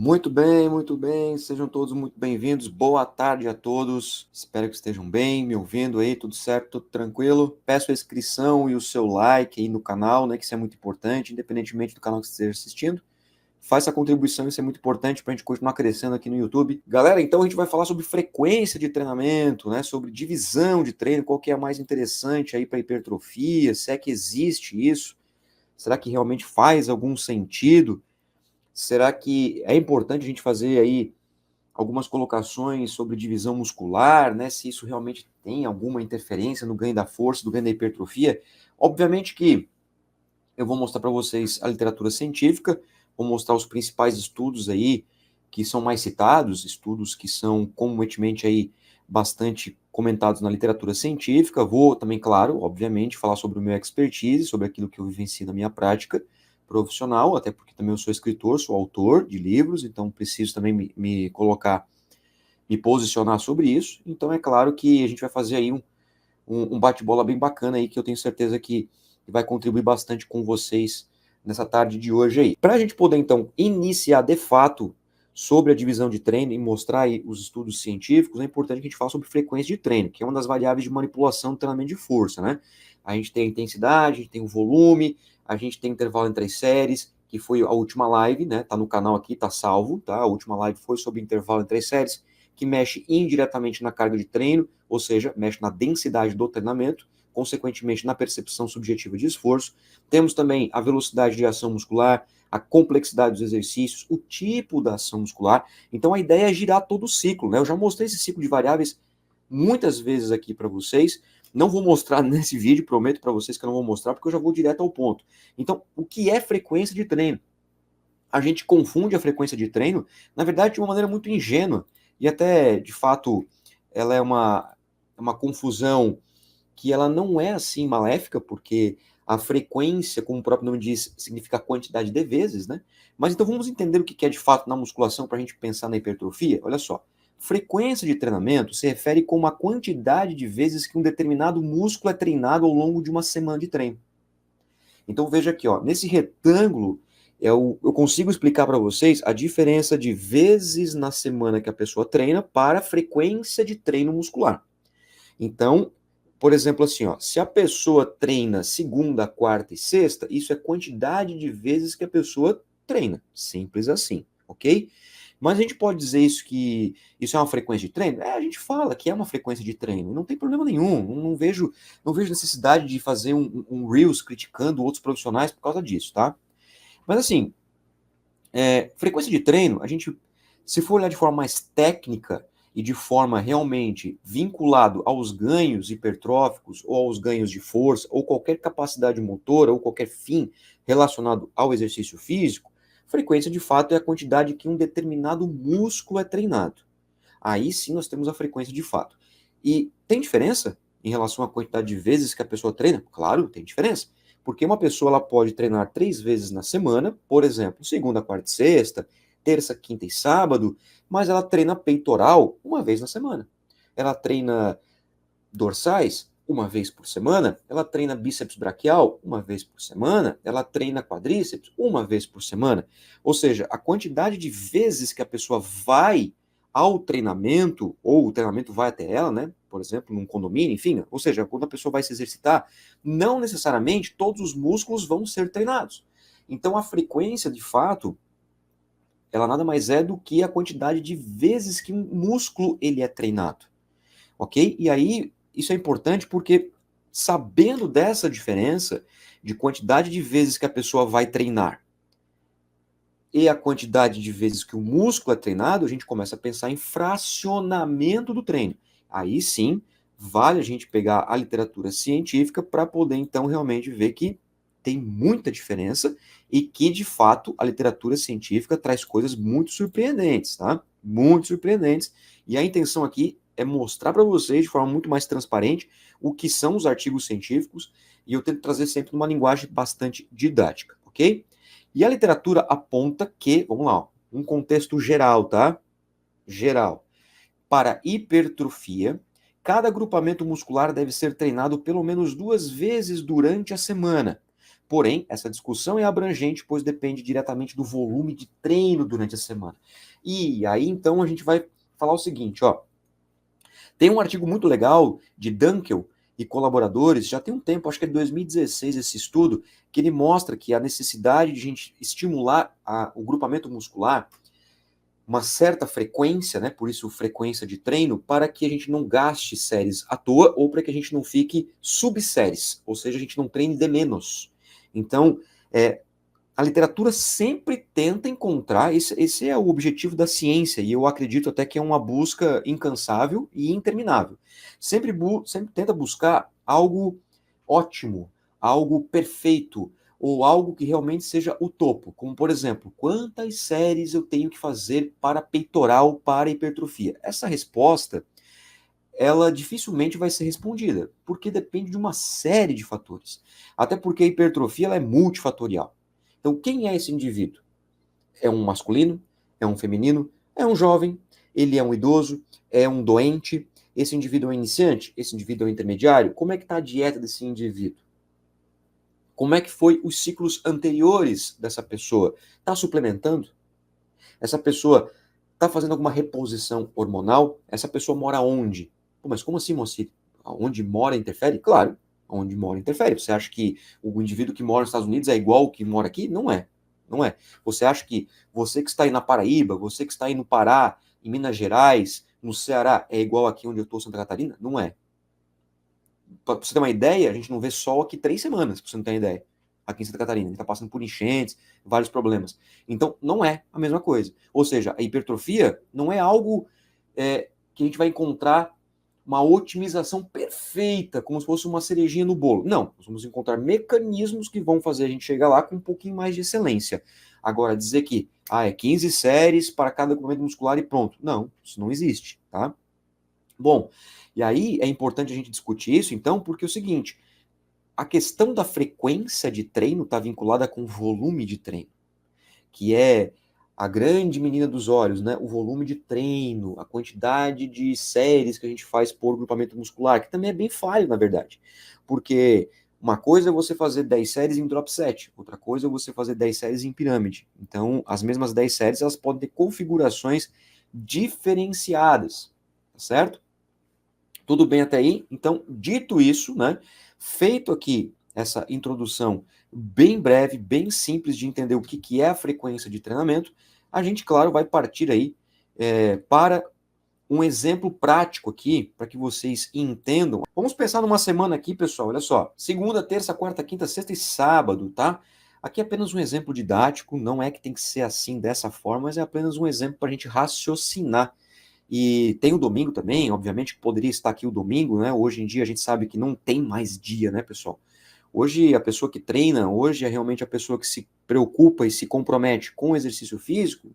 Muito bem, sejam todos muito bem-vindos. Boa tarde a todos. Espero que estejam bem, me ouvindo aí, tudo certo, tudo tranquilo. Peço a inscrição e o seu like aí no canal, né, que isso é muito importante, independentemente do canal que você esteja assistindo. Faça a contribuição, isso é muito importante para a gente continuar crescendo aqui no YouTube. Galera, então a gente vai falar sobre frequência de treinamento, né, sobre divisão de treino, qual que é a mais interessante aí para hipertrofia, se é que existe isso, será que realmente faz algum sentido? Será que é importante a gente fazer aí algumas colocações sobre divisão muscular, né? Se isso realmente tem alguma interferência no ganho da força, do ganho da hipertrofia? Obviamente que eu vou mostrar para vocês a literatura científica, vou mostrar os principais estudos aí que são mais citados, estudos que são comumente aí bastante comentados na literatura científica. Vou também, claro, obviamente, falar sobre o meu expertise, sobre aquilo que eu vivencio na minha prática profissional, até porque também eu sou escritor, sou autor de livros, então preciso também me colocar, me posicionar sobre isso. Então é claro que a gente vai fazer aí um bate-bola bem bacana aí, que eu tenho certeza que vai contribuir bastante com vocês nessa tarde de hoje aí. Para a gente poder, então, iniciar de fato sobre a divisão de treino e mostrar aí os estudos científicos, é importante que a gente fale sobre frequência de treino, que é uma das variáveis de manipulação do treinamento de força, né? A gente tem a intensidade, a gente tem o volume, a gente tem intervalo entre as séries, que foi a última live, né? Tá no canal aqui, tá salvo, tá? A última live foi sobre intervalo entre as séries, que mexe indiretamente na carga de treino, ou seja, mexe na densidade do treinamento, consequentemente na percepção subjetiva de esforço. Temos também a velocidade de ação muscular, a complexidade dos exercícios, o tipo da ação muscular. Então a ideia é girar todo o ciclo, né? Eu já mostrei esse ciclo de variáveis muitas vezes aqui para vocês. Não vou mostrar nesse vídeo, prometo para vocês que eu não vou mostrar, porque eu já vou direto ao ponto. Então, o que é frequência de treino? A gente confunde a frequência de treino, na verdade, de uma maneira muito ingênua, e até, de fato, ela é uma confusão que ela não é assim maléfica, porque a frequência, como o próprio nome diz, significa quantidade de vezes, né? Mas então vamos entender o que é de fato na musculação para a gente pensar na hipertrofia. Olha só, frequência de treinamento se refere com uma quantidade de vezes que um determinado músculo é treinado ao longo de uma semana de treino. Então veja aqui, ó, nesse retângulo eu consigo explicar para vocês a diferença de vezes na semana que a pessoa treina para a frequência de treino muscular. Então, por exemplo, assim, ó, se a pessoa treina segunda, quarta e sexta, isso é quantidade de vezes que a pessoa treina. Simples assim, ok? Mas a gente pode dizer isso que isso é uma frequência de treino? É, a gente fala que é uma frequência de treino, não tem problema nenhum. Não vejo necessidade de fazer um Reels criticando outros profissionais por causa disso, tá? Mas assim, frequência de treino, a gente, se for olhar de forma mais técnica e de forma realmente vinculado aos ganhos hipertróficos ou aos ganhos de força ou qualquer capacidade motora ou qualquer fim relacionado ao exercício físico, frequência de fato é a quantidade que um determinado músculo é treinado. Aí sim nós temos a frequência de fato. E tem diferença em relação à quantidade de vezes que a pessoa treina? Claro, tem diferença. Porque uma pessoa ela pode treinar 3 vezes na semana, por exemplo, segunda, quarta e sexta, terça, quinta e sábado, mas ela treina peitoral uma vez na semana. Ela treina dorsais uma vez por semana, ela treina bíceps braquial uma vez por semana, ela treina quadríceps uma vez por semana. Ou seja, a quantidade de vezes que a pessoa vai ao treinamento, ou o treinamento vai até ela, né? Por exemplo, num condomínio, enfim, ou seja, quando a pessoa vai se exercitar, não necessariamente todos os músculos vão ser treinados. Então a frequência, de fato, ela nada mais é do que a quantidade de vezes que um músculo ele é treinado, ok? E aí, isso é importante porque, sabendo dessa diferença de quantidade de vezes que a pessoa vai treinar e a quantidade de vezes que o músculo é treinado, a gente começa a pensar em fracionamento do treino. Aí sim, vale a gente pegar a literatura científica para poder, então, realmente ver que tem muita diferença e que, de fato, a literatura científica traz coisas muito surpreendentes, tá? Muito surpreendentes. E a intenção aqui é mostrar para vocês, de forma muito mais transparente, o que são os artigos científicos, e eu tento trazer sempre uma linguagem bastante didática, ok? E a literatura aponta que, vamos lá, um contexto geral, tá? Geral. Para hipertrofia, cada agrupamento muscular deve ser treinado pelo menos 2 vezes durante a semana, Porém, essa discussão é abrangente, pois depende diretamente do volume de treino durante a semana. E aí, então, a gente vai falar o seguinte, ó. Tem um artigo muito legal de Dunkel e colaboradores, já tem um tempo, acho que é de 2016 esse estudo, que ele mostra que a necessidade de a gente estimular o grupamento muscular uma certa frequência, né, por isso frequência de treino, para que a gente não gaste séries à toa ou para que a gente não fique subséries, ou seja, a gente não treine de menos. Então, a literatura sempre tenta encontrar, esse é o objetivo da ciência, e eu acredito até que é uma busca incansável e interminável. Sempre tenta buscar algo ótimo, algo perfeito, ou algo que realmente seja o topo. Como, por exemplo, quantas séries eu tenho que fazer para peitoral, para hipertrofia? Essa resposta, ela dificilmente vai ser respondida, porque depende de uma série de fatores. Até porque a hipertrofia ela é multifatorial. Então, quem é esse indivíduo? É um masculino? É um feminino? É um jovem? Ele é um idoso? É um doente? Esse indivíduo é um iniciante? Esse indivíduo é um intermediário? Como é que está a dieta desse indivíduo? Como é que foi os ciclos anteriores dessa pessoa? Está suplementando? Essa pessoa está fazendo alguma reposição hormonal? Essa pessoa mora onde? Pô, mas como assim, Moacir? Onde mora interfere? Claro, onde mora interfere. Você acha que o indivíduo que mora nos Estados Unidos é igual o que mora aqui? Não é. Não é. Você acha que você que está aí na Paraíba, você que está aí no Pará, em Minas Gerais, no Ceará, é igual aqui onde eu estou, Santa Catarina? Não é. Para você ter uma ideia, a gente não vê sol aqui 3 semanas, para você não ter uma ideia. Aqui em Santa Catarina, a gente está passando por enchentes, vários problemas. Então, não é a mesma coisa. Ou seja, a hipertrofia não é algo que a gente vai encontrar uma otimização perfeita, como se fosse uma cerejinha no bolo. Não, nós vamos encontrar mecanismos que vão fazer a gente chegar lá com um pouquinho mais de excelência. Agora, dizer que é 15 séries para cada grupamento muscular e pronto. Não, isso não existe, tá? Bom, e aí é importante a gente discutir isso, então, porque é o seguinte, a questão da frequência de treino está vinculada com o volume de treino, que é a grande menina dos olhos, né? O volume de treino, a quantidade de séries que a gente faz por grupamento muscular, que também é bem falho, na verdade. Porque uma coisa é você fazer 10 séries em drop set, outra coisa é você fazer 10 séries em pirâmide. Então, as mesmas 10 séries, elas podem ter configurações diferenciadas, tá certo? Tudo bem até aí? Então, dito isso, né? Feito aqui essa introdução bem breve, bem simples de entender o que é a frequência de treinamento, a gente, claro, vai partir aí para um exemplo prático aqui, para que vocês entendam. Vamos pensar numa semana aqui, pessoal, olha só. Segunda, terça, quarta, quinta, sexta e sábado, tá? Aqui é apenas um exemplo didático, não é que tem que ser assim, dessa forma, mas é apenas um exemplo para a gente raciocinar. E tem o domingo também, obviamente, que poderia estar aqui o domingo, né? Hoje em dia a gente sabe que não tem mais dia, né, pessoal? Hoje a pessoa que treina, hoje é realmente a pessoa que se preocupa e se compromete com o exercício físico,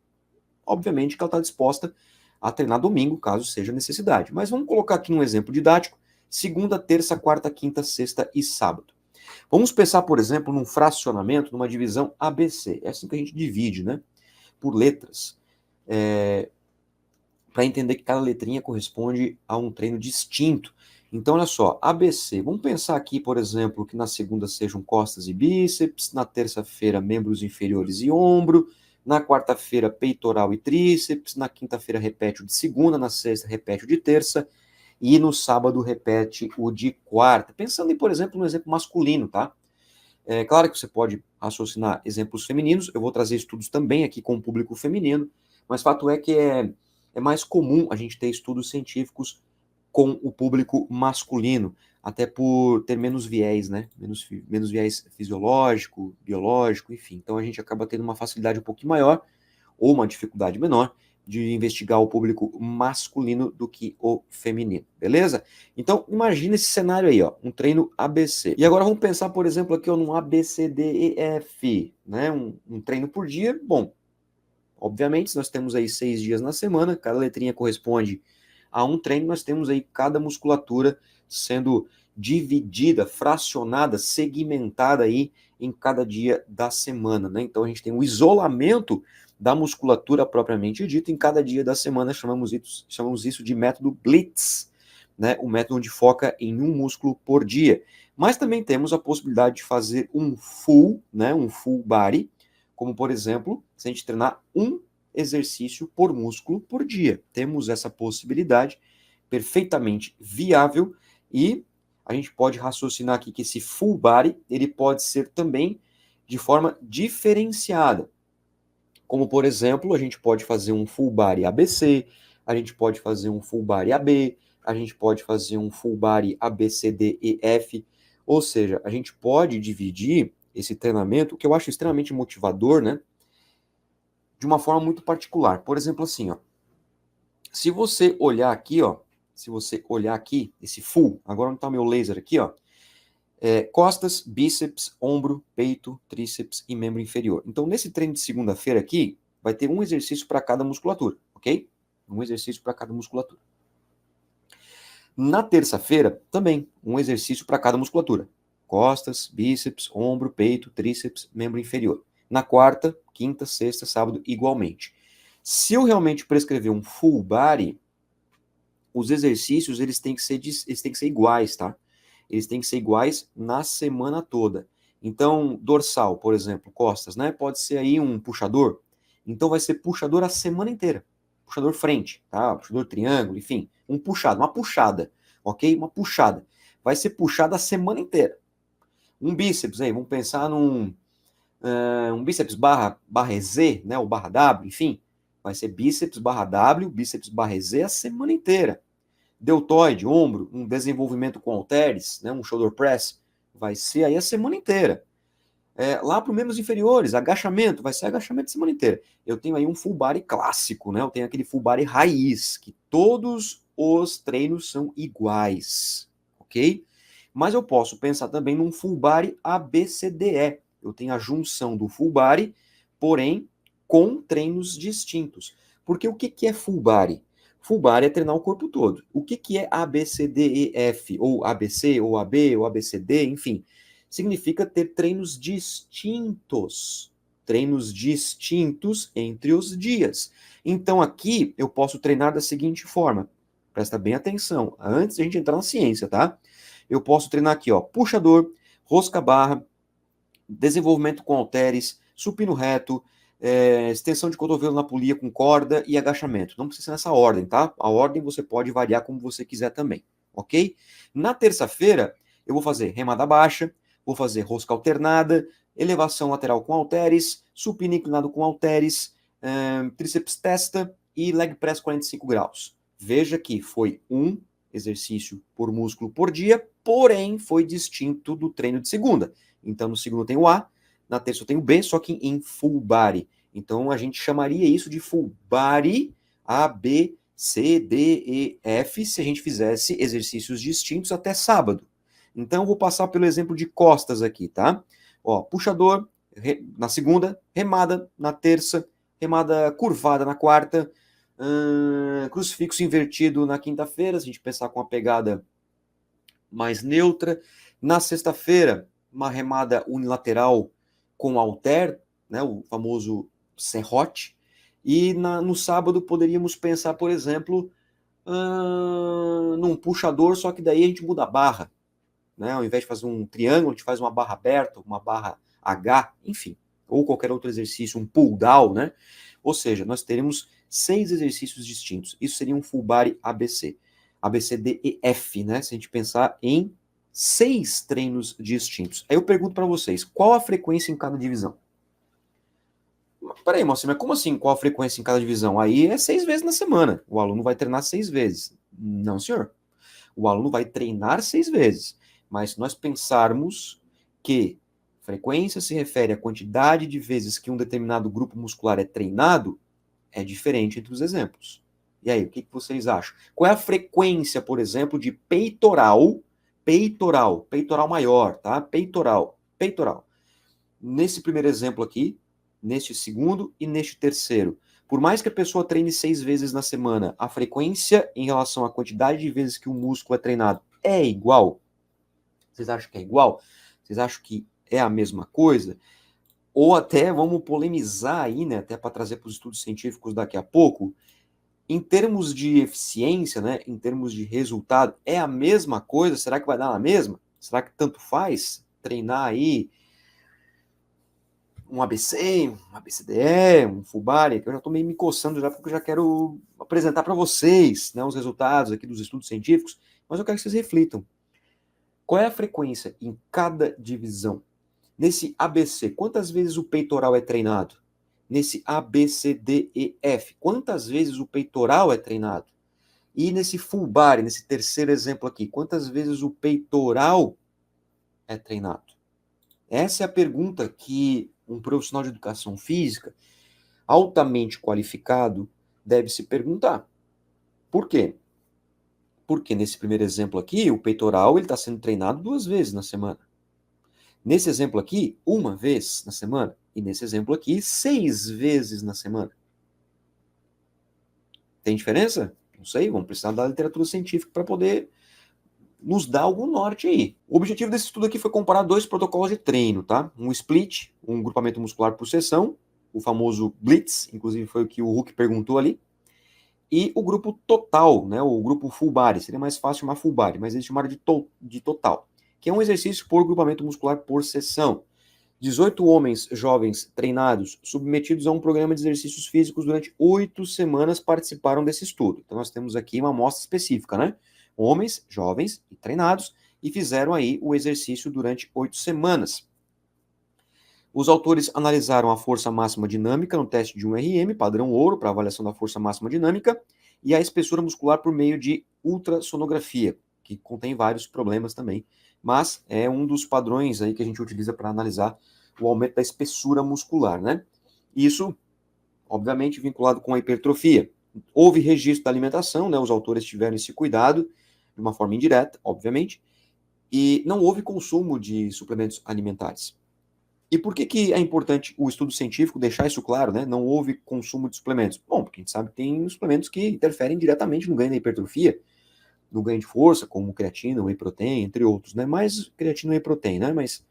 obviamente que ela está disposta a treinar domingo, caso seja necessidade. Mas vamos colocar aqui um exemplo didático: segunda, terça, quarta, quinta, sexta e sábado. Vamos pensar, por exemplo, num fracionamento, numa divisão ABC. É assim que a gente divide, né? Por letras. Para entender que cada letrinha corresponde a um treino distinto. Então, olha só, ABC. Vamos pensar aqui, por exemplo, que na segunda sejam costas e bíceps, na terça-feira, membros inferiores e ombro, na quarta-feira, peitoral e tríceps, na quinta-feira, repete o de segunda, na sexta, repete o de terça, e no sábado, repete o de quarta. Pensando em, por exemplo, no exemplo masculino, tá? É claro que você pode raciocinar exemplos femininos, eu vou trazer estudos também aqui com o público feminino, mas fato é que é mais comum a gente ter estudos científicos com o público masculino, até por ter menos viés, né? Menos viés fisiológico, biológico, enfim. Então a gente acaba tendo uma facilidade um pouquinho maior, ou uma dificuldade menor, de investigar o público masculino do que o feminino, beleza? Então, imagina esse cenário aí, ó, um treino ABC. E agora vamos pensar, por exemplo, aqui ó, num ABCDEF, né? Um treino por dia. Bom, obviamente, se nós temos aí 6 dias na semana, cada letrinha corresponde a um treino, nós temos aí cada musculatura sendo dividida, fracionada, segmentada aí em cada dia da semana, né? Então a gente tem o isolamento da musculatura propriamente dita em cada dia da semana, chamamos isso de método Blitz. né, o método onde foca em um músculo por dia. Mas também temos a possibilidade de fazer um full, né, um full body, como por exemplo, se a gente treinar um exercício por músculo por dia. Temos essa possibilidade perfeitamente viável e a gente pode raciocinar aqui que esse full body, ele pode ser também de forma diferenciada. Como, por exemplo, a gente pode fazer um full body ABC, a gente pode fazer um full body AB, a gente pode fazer um full body ABCDEF, ou seja, a gente pode dividir esse treinamento, que eu acho extremamente motivador, né, de uma forma muito particular. Por exemplo, assim, ó, se você olhar aqui, ó, se você olhar aqui, esse full, agora onde está o meu laser aqui, ó, costas, bíceps, ombro, peito, tríceps e membro inferior. Então, nesse treino de segunda-feira aqui, vai ter um exercício para cada musculatura, ok? Um exercício para cada musculatura. Na terça-feira, também, um exercício para cada musculatura. Costas, bíceps, ombro, peito, tríceps, membro inferior. Na quarta, quinta, sexta, sábado, igualmente. Se eu realmente prescrever um full body, os exercícios eles têm que ser iguais, tá? Eles têm que ser iguais na semana toda. Então, dorsal, por exemplo, costas, né? Pode ser aí um puxador. Então vai ser puxador a semana inteira. Puxador frente, tá? Puxador triângulo, enfim, um puxado, uma puxada, ok? Uma puxada. Vai ser puxada a semana inteira. Um bíceps aí, vamos pensar um bíceps barra Z, né? Ou barra W, enfim. Vai ser bíceps barra W, bíceps barra Z a semana inteira. Deltoide, ombro, um desenvolvimento com halteres, né, um shoulder press, vai ser aí a semana inteira. Lá para os membros inferiores, agachamento, vai ser agachamento a semana inteira. Eu tenho aí um full body clássico, né? Eu tenho aquele full body raiz, que todos os treinos são iguais, ok? Mas eu posso pensar também num full body ABCDE. Eu tenho a junção do full body, porém com treinos distintos. Porque o que é full body? Full body é treinar o corpo todo. O que é ABCDEF, ou ABC, ou AB, ou ABCD, enfim, significa ter treinos distintos. Treinos distintos entre os dias. Então aqui eu posso treinar da seguinte forma. Presta bem atenção, antes de a gente entrar na ciência, tá? Eu posso treinar aqui, ó, puxador, rosca barra, desenvolvimento com halteres, supino reto, extensão de cotovelo na polia com corda e agachamento. Não precisa ser nessa ordem, tá? A ordem você pode variar como você quiser também, ok? Na terça-feira, eu vou fazer remada baixa, vou fazer rosca alternada, elevação lateral com halteres, supino inclinado com halteres, tríceps testa e leg press 45 graus. Veja que foi um exercício por músculo por dia, porém foi distinto do treino de segunda. Então, no segundo tem o A, na terça eu tenho o B, só que em full body. Então, a gente chamaria isso de full body A, B, C, D, E, F, se a gente fizesse exercícios distintos até sábado. Então, eu vou passar pelo exemplo de costas aqui, tá? Ó, puxador na segunda, remada na terça, remada curvada na quarta, crucifixo invertido na quinta-feira, se a gente pensar com a pegada mais neutra. Na sexta-feira, uma remada unilateral com halter, né, o famoso serrote. E no sábado poderíamos pensar, por exemplo, num puxador, só que daí a gente muda a barra. Né? Ao invés de fazer um triângulo, a gente faz uma barra aberta, uma barra H, enfim. Ou qualquer outro exercício, um pull down, né? Ou seja, nós teremos 6 exercícios distintos. Isso seria um full body ABC. ABCDEF, né? Se a gente pensar em 6 treinos distintos. Aí eu pergunto para vocês, qual a frequência em cada divisão? Peraí, Moacir, mas como assim, qual a frequência em cada divisão? Aí é 6 vezes na semana. O aluno vai treinar 6 vezes. Não, senhor. O aluno vai treinar 6 vezes. Mas se nós pensarmos que frequência se refere à quantidade de vezes que um determinado grupo muscular é treinado, é diferente entre os exemplos. E aí, o que vocês acham? Qual é a frequência, por exemplo, de peitoral maior, tá? Peitoral. Nesse primeiro exemplo aqui, neste segundo e neste terceiro. Por mais que a pessoa treine 6 vezes na semana, a frequência em relação à quantidade de vezes que o músculo é treinado é igual? Vocês acham que é igual? Vocês acham que é a mesma coisa? Ou até, vamos polemizar aí, né, até para trazer para os estudos científicos daqui a pouco, Em termos de eficiência, né, em termos de resultado, é a mesma coisa? Será que vai dar na mesma? Será que tanto faz treinar aí um ABC, um ABCDE, um Fubari, que eu já estou meio me coçando já, porque eu já quero apresentar para vocês, né, os resultados aqui dos estudos científicos, mas eu quero que vocês reflitam. Qual é a frequência em cada divisão? Nesse ABC, quantas vezes o peitoral é treinado? Nesse ABCDEF, quantas vezes o peitoral é treinado? E nesse full body, nesse terceiro exemplo aqui, quantas vezes o peitoral é treinado? Essa é a pergunta que um profissional de educação física altamente qualificado deve se perguntar. Por quê? Porque nesse primeiro exemplo aqui, o peitoral está sendo treinado 2 vezes na semana. Nesse exemplo aqui, 1 vez na semana. E nesse exemplo aqui, 6 vezes na semana. Tem diferença? Não sei, vamos precisar da literatura científica para poder nos dar algum norte aí. O objetivo desse estudo aqui foi comparar 2 protocolos de treino, tá? Um split, um grupamento muscular por sessão, o famoso Blitz, inclusive foi o que o Hulk perguntou ali, e o grupo total, né? O grupo full body, seria mais fácil chamar full body, mas eles chamaram de total, que é um exercício por grupamento muscular por sessão. 18 homens jovens treinados, submetidos a um programa de exercícios físicos durante 8 semanas participaram desse estudo. Então nós temos aqui uma amostra específica, né? Homens jovens e treinados e fizeram aí o exercício durante 8 semanas. Os autores analisaram a força máxima dinâmica no teste de 1RM, padrão ouro, para avaliação da força máxima dinâmica, e a espessura muscular por meio de ultrassonografia, que contém vários problemas também, mas é um dos padrões aí que a gente utiliza para analisar o aumento da espessura muscular, né? Isso, obviamente, vinculado com a hipertrofia. Houve registro da alimentação, né? Os autores tiveram esse cuidado, de uma forma indireta, obviamente, e não houve consumo de suplementos alimentares. E por que é importante o estudo científico deixar isso claro, né? Não houve consumo de suplementos. Bom, porque a gente sabe que tem suplementos que interferem diretamente no ganho da hipertrofia, no ganho de força, como creatina, whey protein, entre outros, né? Mais creatina e whey protein, né? Mas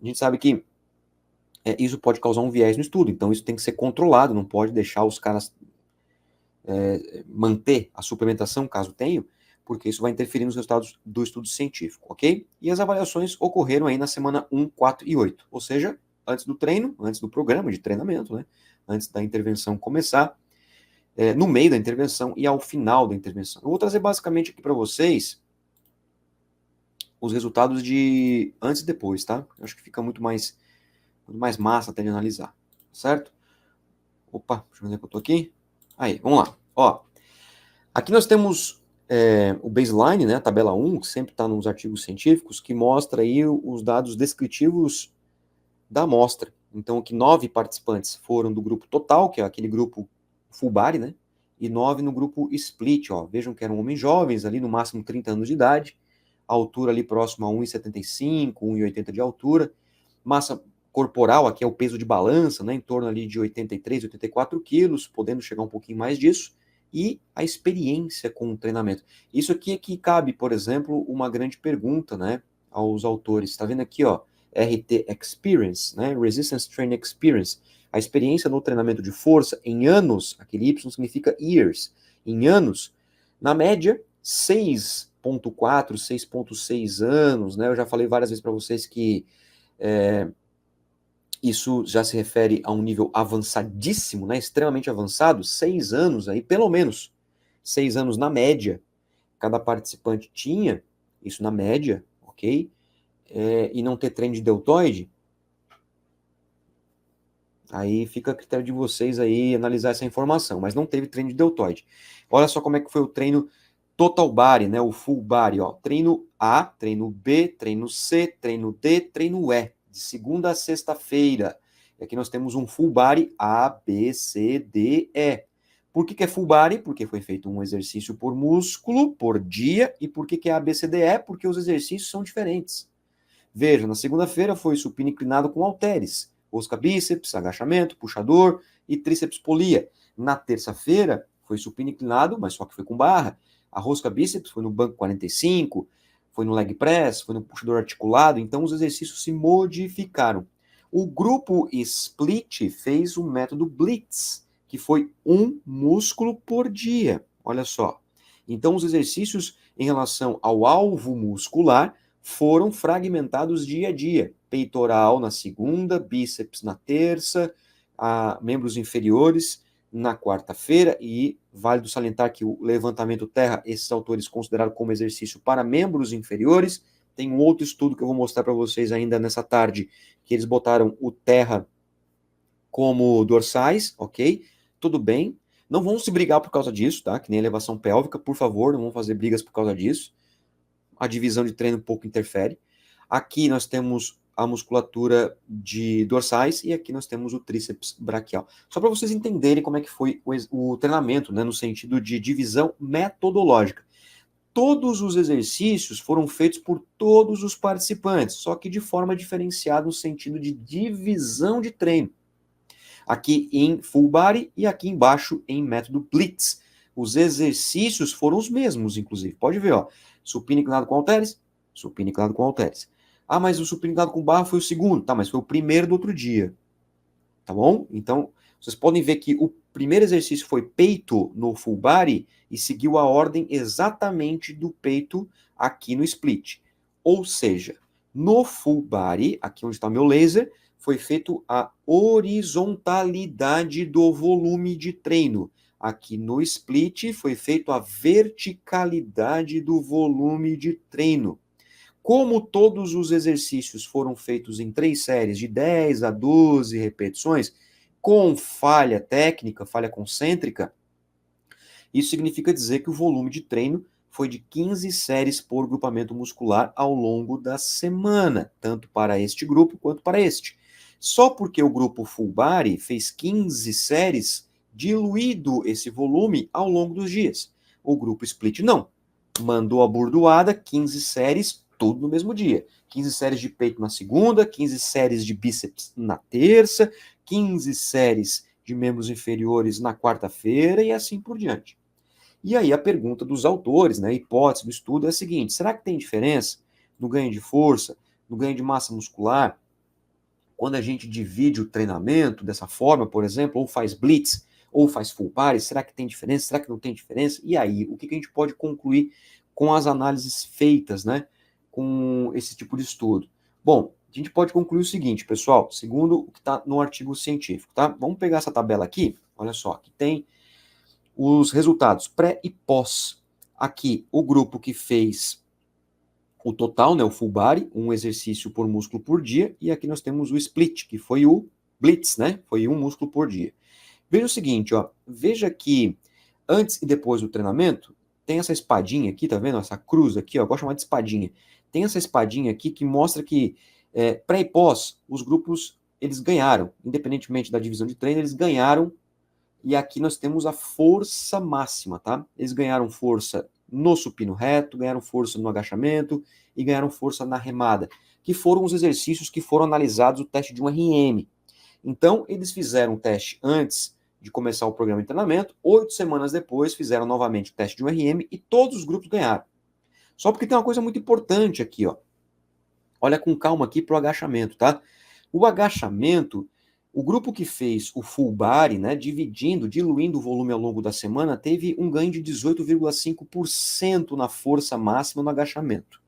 a gente sabe que isso pode causar um viés no estudo, então isso tem que ser controlado, não pode deixar os caras manter a suplementação, caso tenham, porque isso vai interferir nos resultados do estudo científico, ok? E as avaliações ocorreram aí na semana 1, 4 e 8, ou seja, antes do treino, antes do programa de treinamento, né? Antes da intervenção começar, no meio da intervenção e ao final da intervenção. Eu vou trazer basicamente aqui para vocês os resultados de antes e depois, tá? Eu acho que fica muito mais massa até de analisar, certo? Opa, deixa eu ver onde é que eu tô aqui. Aí, vamos lá. Ó, aqui nós temos o baseline, né, a tabela 1, que sempre está nos artigos científicos, que mostra aí os dados descritivos da amostra. Então, aqui 9 participantes foram do grupo total, que é aquele grupo full body, né, e 9 no grupo split, ó. Vejam que eram homens jovens, ali no máximo 30 anos de idade, altura ali próxima a 1,75, 1,80 de altura, massa corporal, aqui é o peso de balança, né, em torno ali de 83, 84 quilos, podendo chegar um pouquinho mais disso, e a experiência com o treinamento. Isso aqui é que cabe, por exemplo, uma grande pergunta, né, aos autores. Está vendo aqui, ó, RT Experience, né, Resistance Training Experience, a experiência no treinamento de força em anos, aquele Y significa years, em anos, na média, 6,4, 6,6 anos, né, eu já falei várias vezes para vocês que isso já se refere a um nível avançadíssimo, né, extremamente avançado, 6 anos aí, pelo menos 6 anos na média, cada participante tinha, isso na média, ok? E não ter treino de deltoide, aí fica a critério de vocês aí analisar essa informação, mas não teve treino de deltoide. Olha só como é que foi o treino total body, né, o full body, ó, treino A, treino B, treino C, treino D, treino E, de segunda a sexta-feira. E aqui nós temos um full body A, B, C, D, E. Por que é full body? Porque foi feito um exercício por músculo, por dia. E por que é A, B, C, D, E? Porque os exercícios são diferentes. Veja, na segunda-feira foi supino inclinado com halteres, rosca bíceps, agachamento, puxador e tríceps polia. Na terça-feira foi supino inclinado, mas só que foi com barra. A rosca bíceps foi no banco 45, foi no leg press, foi no puxador articulado, então os exercícios se modificaram. O grupo split fez o método blitz, que foi um músculo por dia. Olha só. Então, os exercícios em relação ao alvo muscular foram fragmentados dia a dia. Peitoral na segunda, bíceps na terça, membros inferiores na quarta-feira, e válido salientar que o levantamento terra, esses autores consideraram como exercício para membros inferiores. Tem um outro estudo que eu vou mostrar para vocês ainda nessa tarde, que eles botaram o terra como dorsais, ok? Tudo bem. Não vamos se brigar por causa disso, tá? Que nem elevação pélvica, por favor, não vamos fazer brigas por causa disso. A divisão de treino um pouco interfere. Aqui nós temos a musculatura de dorsais e aqui nós temos o tríceps braquial. Só para vocês entenderem como é que foi o treinamento, né, no sentido de divisão metodológica. Todos os exercícios foram feitos por todos os participantes, só que de forma diferenciada no sentido de divisão de treino. Aqui em full body e aqui embaixo em método blitz. Os exercícios foram os mesmos, inclusive. Pode ver, ó. Supino inclinado com halteres, supino inclinado com halteres. Ah, mas o supino inclinado com barra foi o segundo. Tá, mas foi o primeiro do outro dia. Tá bom? Então, vocês podem ver que o primeiro exercício foi peito no full body e seguiu a ordem exatamente do peito aqui no split. Ou seja, no full body, aqui onde está meu laser, foi feito a horizontalidade do volume de treino. Aqui no split foi feito a verticalidade do volume de treino. Como todos os exercícios foram feitos em 3 séries de 10 a 12 repetições, com falha técnica, falha concêntrica, isso significa dizer que o volume de treino foi de 15 séries por grupamento muscular ao longo da semana, tanto para este grupo quanto para este. Só porque o grupo full body fez 15 séries, diluído esse volume ao longo dos dias. O grupo split não. Mandou a bordoada, 15 séries, tudo no mesmo dia. 15 séries de peito na segunda, 15 séries de bíceps na terça, 15 séries de membros inferiores na quarta-feira e assim por diante. E aí a pergunta dos autores, né, a hipótese do estudo é a seguinte: será que tem diferença no ganho de força, no ganho de massa muscular, quando a gente divide o treinamento dessa forma, por exemplo, ou faz blitz, ou faz full body? Será que tem diferença? Será que não tem diferença? E aí, o que a gente pode concluir com as análises feitas, né, com esse tipo de estudo? Bom, a gente pode concluir o seguinte, pessoal, segundo o que está no artigo científico, tá? Vamos pegar essa tabela aqui, olha só, que tem os resultados pré e pós. Aqui, o grupo que fez o total, né, o full body, um exercício por músculo por dia, e aqui nós temos o split, que foi o blitz, né? Foi um músculo por dia. Veja o seguinte, ó, veja que antes e depois do treinamento, tem essa espadinha aqui, tá vendo? Essa cruz aqui, ó, eu gosto de chamar de espadinha. Tem essa espadinha aqui que mostra que pré e pós, os grupos, eles ganharam, independentemente da divisão de treino, eles ganharam. E aqui nós temos a força máxima, tá? Eles ganharam força no supino reto, ganharam força no agachamento e ganharam força na remada, que foram os exercícios que foram analisados o teste de um RM. Então, eles fizeram o teste antes de começar o programa de treinamento, 8 semanas depois fizeram novamente o teste de um RM e todos os grupos ganharam. Só porque tem uma coisa muito importante aqui, ó. Olha com calma aqui para o agachamento, tá? O agachamento, o grupo que fez o full body, né, diluindo o volume ao longo da semana, teve um ganho de 18,5% na força máxima no agachamento.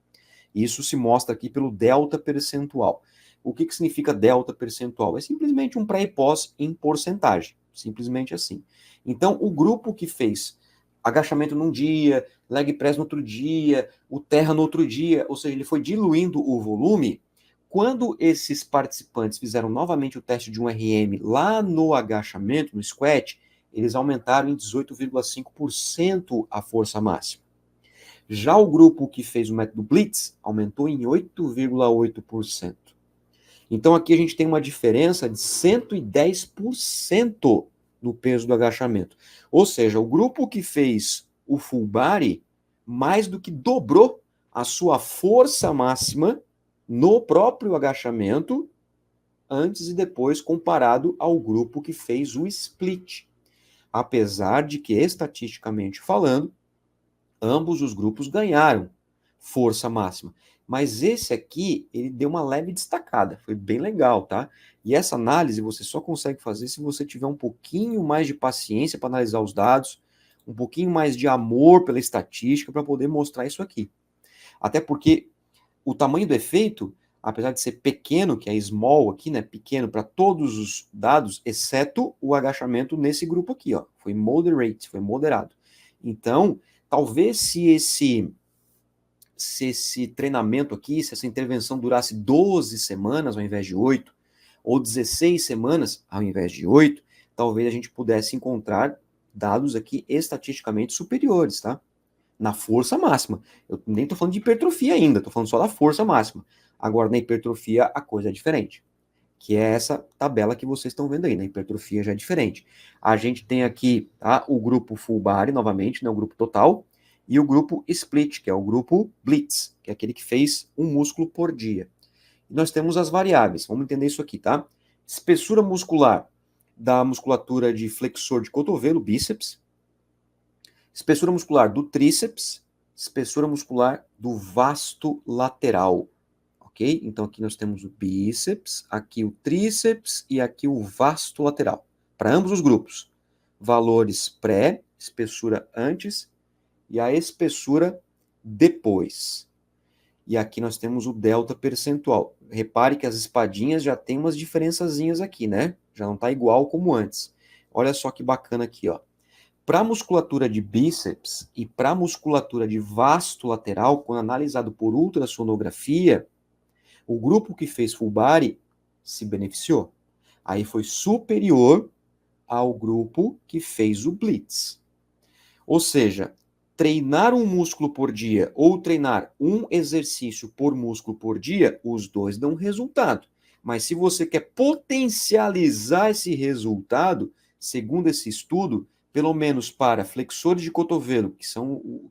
Isso se mostra aqui pelo delta percentual. O que significa delta percentual? É simplesmente um pré e pós em porcentagem. Simplesmente assim. Então, o grupo que fez agachamento num dia, leg press no outro dia, o terra no outro dia, ou seja, ele foi diluindo o volume. Quando esses participantes fizeram novamente o teste de um RM lá no agachamento, no squat, eles aumentaram em 18,5% a força máxima. Já o grupo que fez o método Blitz aumentou em 8,8%. Então aqui a gente tem uma diferença de 110% no peso do agachamento. Ou seja, o grupo que fez o full body mais do que dobrou a sua força máxima no próprio agachamento, antes e depois, comparado ao grupo que fez o split. Apesar de que, estatisticamente falando, ambos os grupos ganharam força máxima. Mas esse aqui, ele deu uma leve destacada, foi bem legal, tá? E essa análise você só consegue fazer se você tiver um pouquinho mais de paciência para analisar os dados, um pouquinho mais de amor pela estatística para poder mostrar isso aqui. Até porque o tamanho do efeito, apesar de ser pequeno, que é small aqui, né, pequeno para todos os dados, exceto o agachamento nesse grupo aqui, ó, foi moderate, foi moderado. Então, talvez se esse treinamento aqui, se essa intervenção durasse 12 semanas ao invés de 8, ou 16 semanas ao invés de 8, talvez a gente pudesse encontrar dados aqui estatisticamente superiores, tá? Na força máxima. Eu nem estou falando de hipertrofia ainda, estou falando só da força máxima. Agora, na hipertrofia, a coisa é diferente, que é essa tabela que vocês estão vendo aí. Na hipertrofia já é diferente. A gente tem aqui, tá, o grupo full body, novamente, né, o grupo total, e o grupo split, que é o grupo blitz, que é aquele que fez um músculo por dia. E nós temos as variáveis, vamos entender isso aqui, tá? Espessura muscular da musculatura de flexor de cotovelo, bíceps, espessura muscular do tríceps, espessura muscular do vasto lateral, ok? Então aqui nós temos o bíceps, aqui o tríceps e aqui o vasto lateral, para ambos os grupos. Valores pré, espessura antes, e a espessura depois. E aqui nós temos o delta percentual. Repare que as espadinhas já tem umas diferençazinhas aqui, né? Já não está igual como antes. Olha só que bacana aqui, ó. Para a musculatura de bíceps e para a musculatura de vasto lateral, quando analisado por ultrassonografia, o grupo que fez full body se beneficiou. Aí foi superior ao grupo que fez o blitz. Ou seja, treinar um músculo por dia ou treinar um exercício por músculo por dia, os dois dão resultado. Mas se você quer potencializar esse resultado, segundo esse estudo, pelo menos para flexores de cotovelo,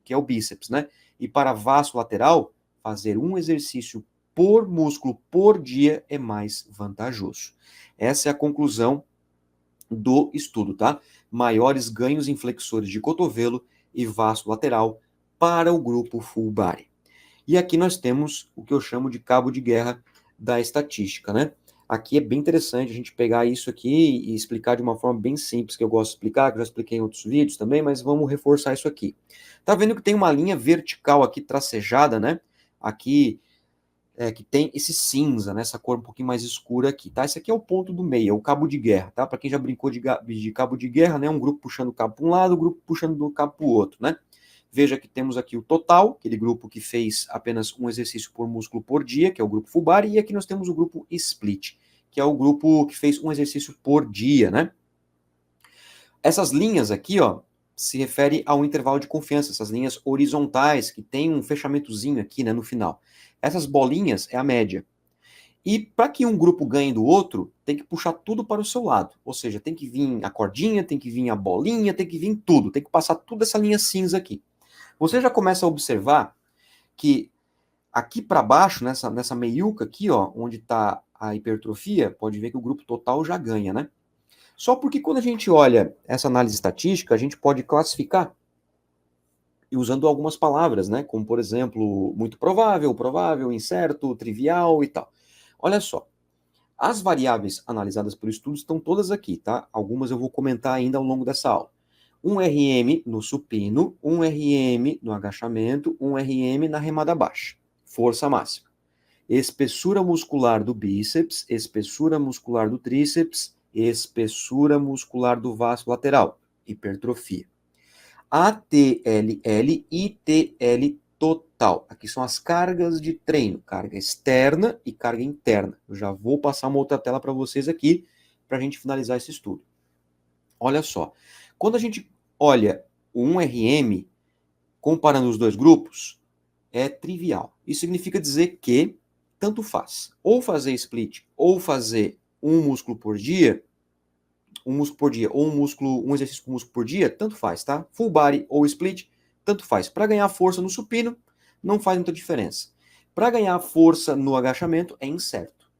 que é o bíceps, né? E para vasto lateral, fazer um exercício por músculo por dia é mais vantajoso. Essa é a conclusão do estudo, tá? Maiores ganhos em flexores de cotovelo e vasto lateral para o grupo full body. E aqui nós temos o que eu chamo de cabo de guerra da estatística, né? Aqui é bem interessante a gente pegar isso aqui e explicar de uma forma bem simples, que eu gosto de explicar, que eu já expliquei em outros vídeos também, mas vamos reforçar isso aqui. Tá vendo que tem uma linha vertical aqui tracejada, né? Aqui que tem esse cinza, né, essa cor um pouquinho mais escura aqui, tá? Esse aqui é o ponto do meio, é o cabo de guerra, tá? Para quem já brincou de cabo de guerra, né, um grupo puxando o cabo para um lado, o grupo puxando do cabo para o outro, né? Veja que temos aqui o total, aquele grupo que fez apenas um exercício por músculo por dia, que é o grupo full body, e aqui nós temos o grupo split, que é o grupo que fez um exercício por dia, né? Essas linhas aqui, ó, se refere ao intervalo de confiança, essas linhas horizontais que tem um fechamentozinho aqui, né, no final. Essas bolinhas é a média. E para que um grupo ganhe do outro, tem que puxar tudo para o seu lado. Ou seja, tem que vir a cordinha, tem que vir a bolinha, tem que vir tudo. Tem que passar toda essa linha cinza aqui. Você já começa a observar que aqui para baixo, nessa meiuca aqui, ó, onde está a hipertrofia, pode ver que o grupo total já ganha, né? Só porque quando a gente olha essa análise estatística, a gente pode classificar e usando algumas palavras, né? Como, por exemplo, muito provável, provável, incerto, trivial e tal. Olha só, as variáveis analisadas pelo estudo estão todas aqui, tá? Algumas eu vou comentar ainda ao longo dessa aula. 1 RM no supino, 1 RM no agachamento, 1 RM na remada baixa. Força máxima. Espessura muscular do bíceps, espessura muscular do tríceps, espessura muscular do vasto lateral. Hipertrofia. ATLL e TL total. Aqui são as cargas de treino, carga externa e carga interna. Eu já vou passar uma outra tela para vocês aqui, para a gente finalizar esse estudo. Olha só, quando a gente olha o 1RM, comparando os dois grupos, é trivial. Isso significa dizer que tanto faz. Ou fazer split, ou fazer um músculo por dia, ou um exercício por músculo por dia, tanto faz, tá? Full body ou split, tanto faz. Para ganhar força no supino, não faz muita diferença. Para ganhar força no agachamento, é incerto.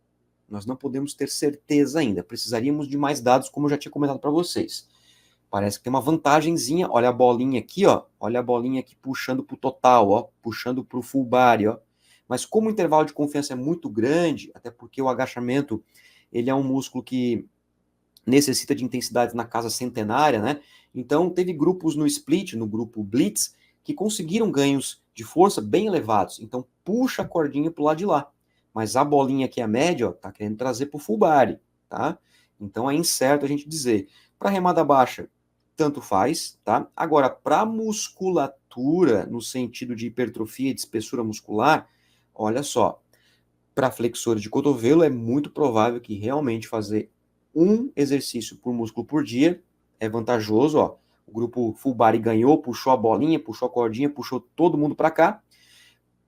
Nós não podemos ter certeza ainda. Precisaríamos de mais dados, como eu já tinha comentado para vocês. Parece que tem uma vantagenzinha. Olha a bolinha aqui, ó. Olha a bolinha aqui puxando para o total, ó. Puxando para o full body, ó. Mas como o intervalo de confiança é muito grande, até porque o agachamento ele é um músculo que necessita de intensidade na casa centenária, né? Então teve grupos no split, no grupo Blitz, que conseguiram ganhos de força bem elevados. Então puxa a cordinha pro lado de lá. Mas a bolinha aqui, a média, ó, tá querendo trazer pro full body, tá? Então é incerto a gente dizer. Para remada baixa, tanto faz, tá? Agora, para musculatura, no sentido de hipertrofia e de espessura muscular, olha só, para flexores de cotovelo é muito provável que realmente fazer um exercício por músculo por dia é vantajoso, ó. O grupo full body ganhou, puxou a bolinha, puxou a cordinha, puxou todo mundo para cá.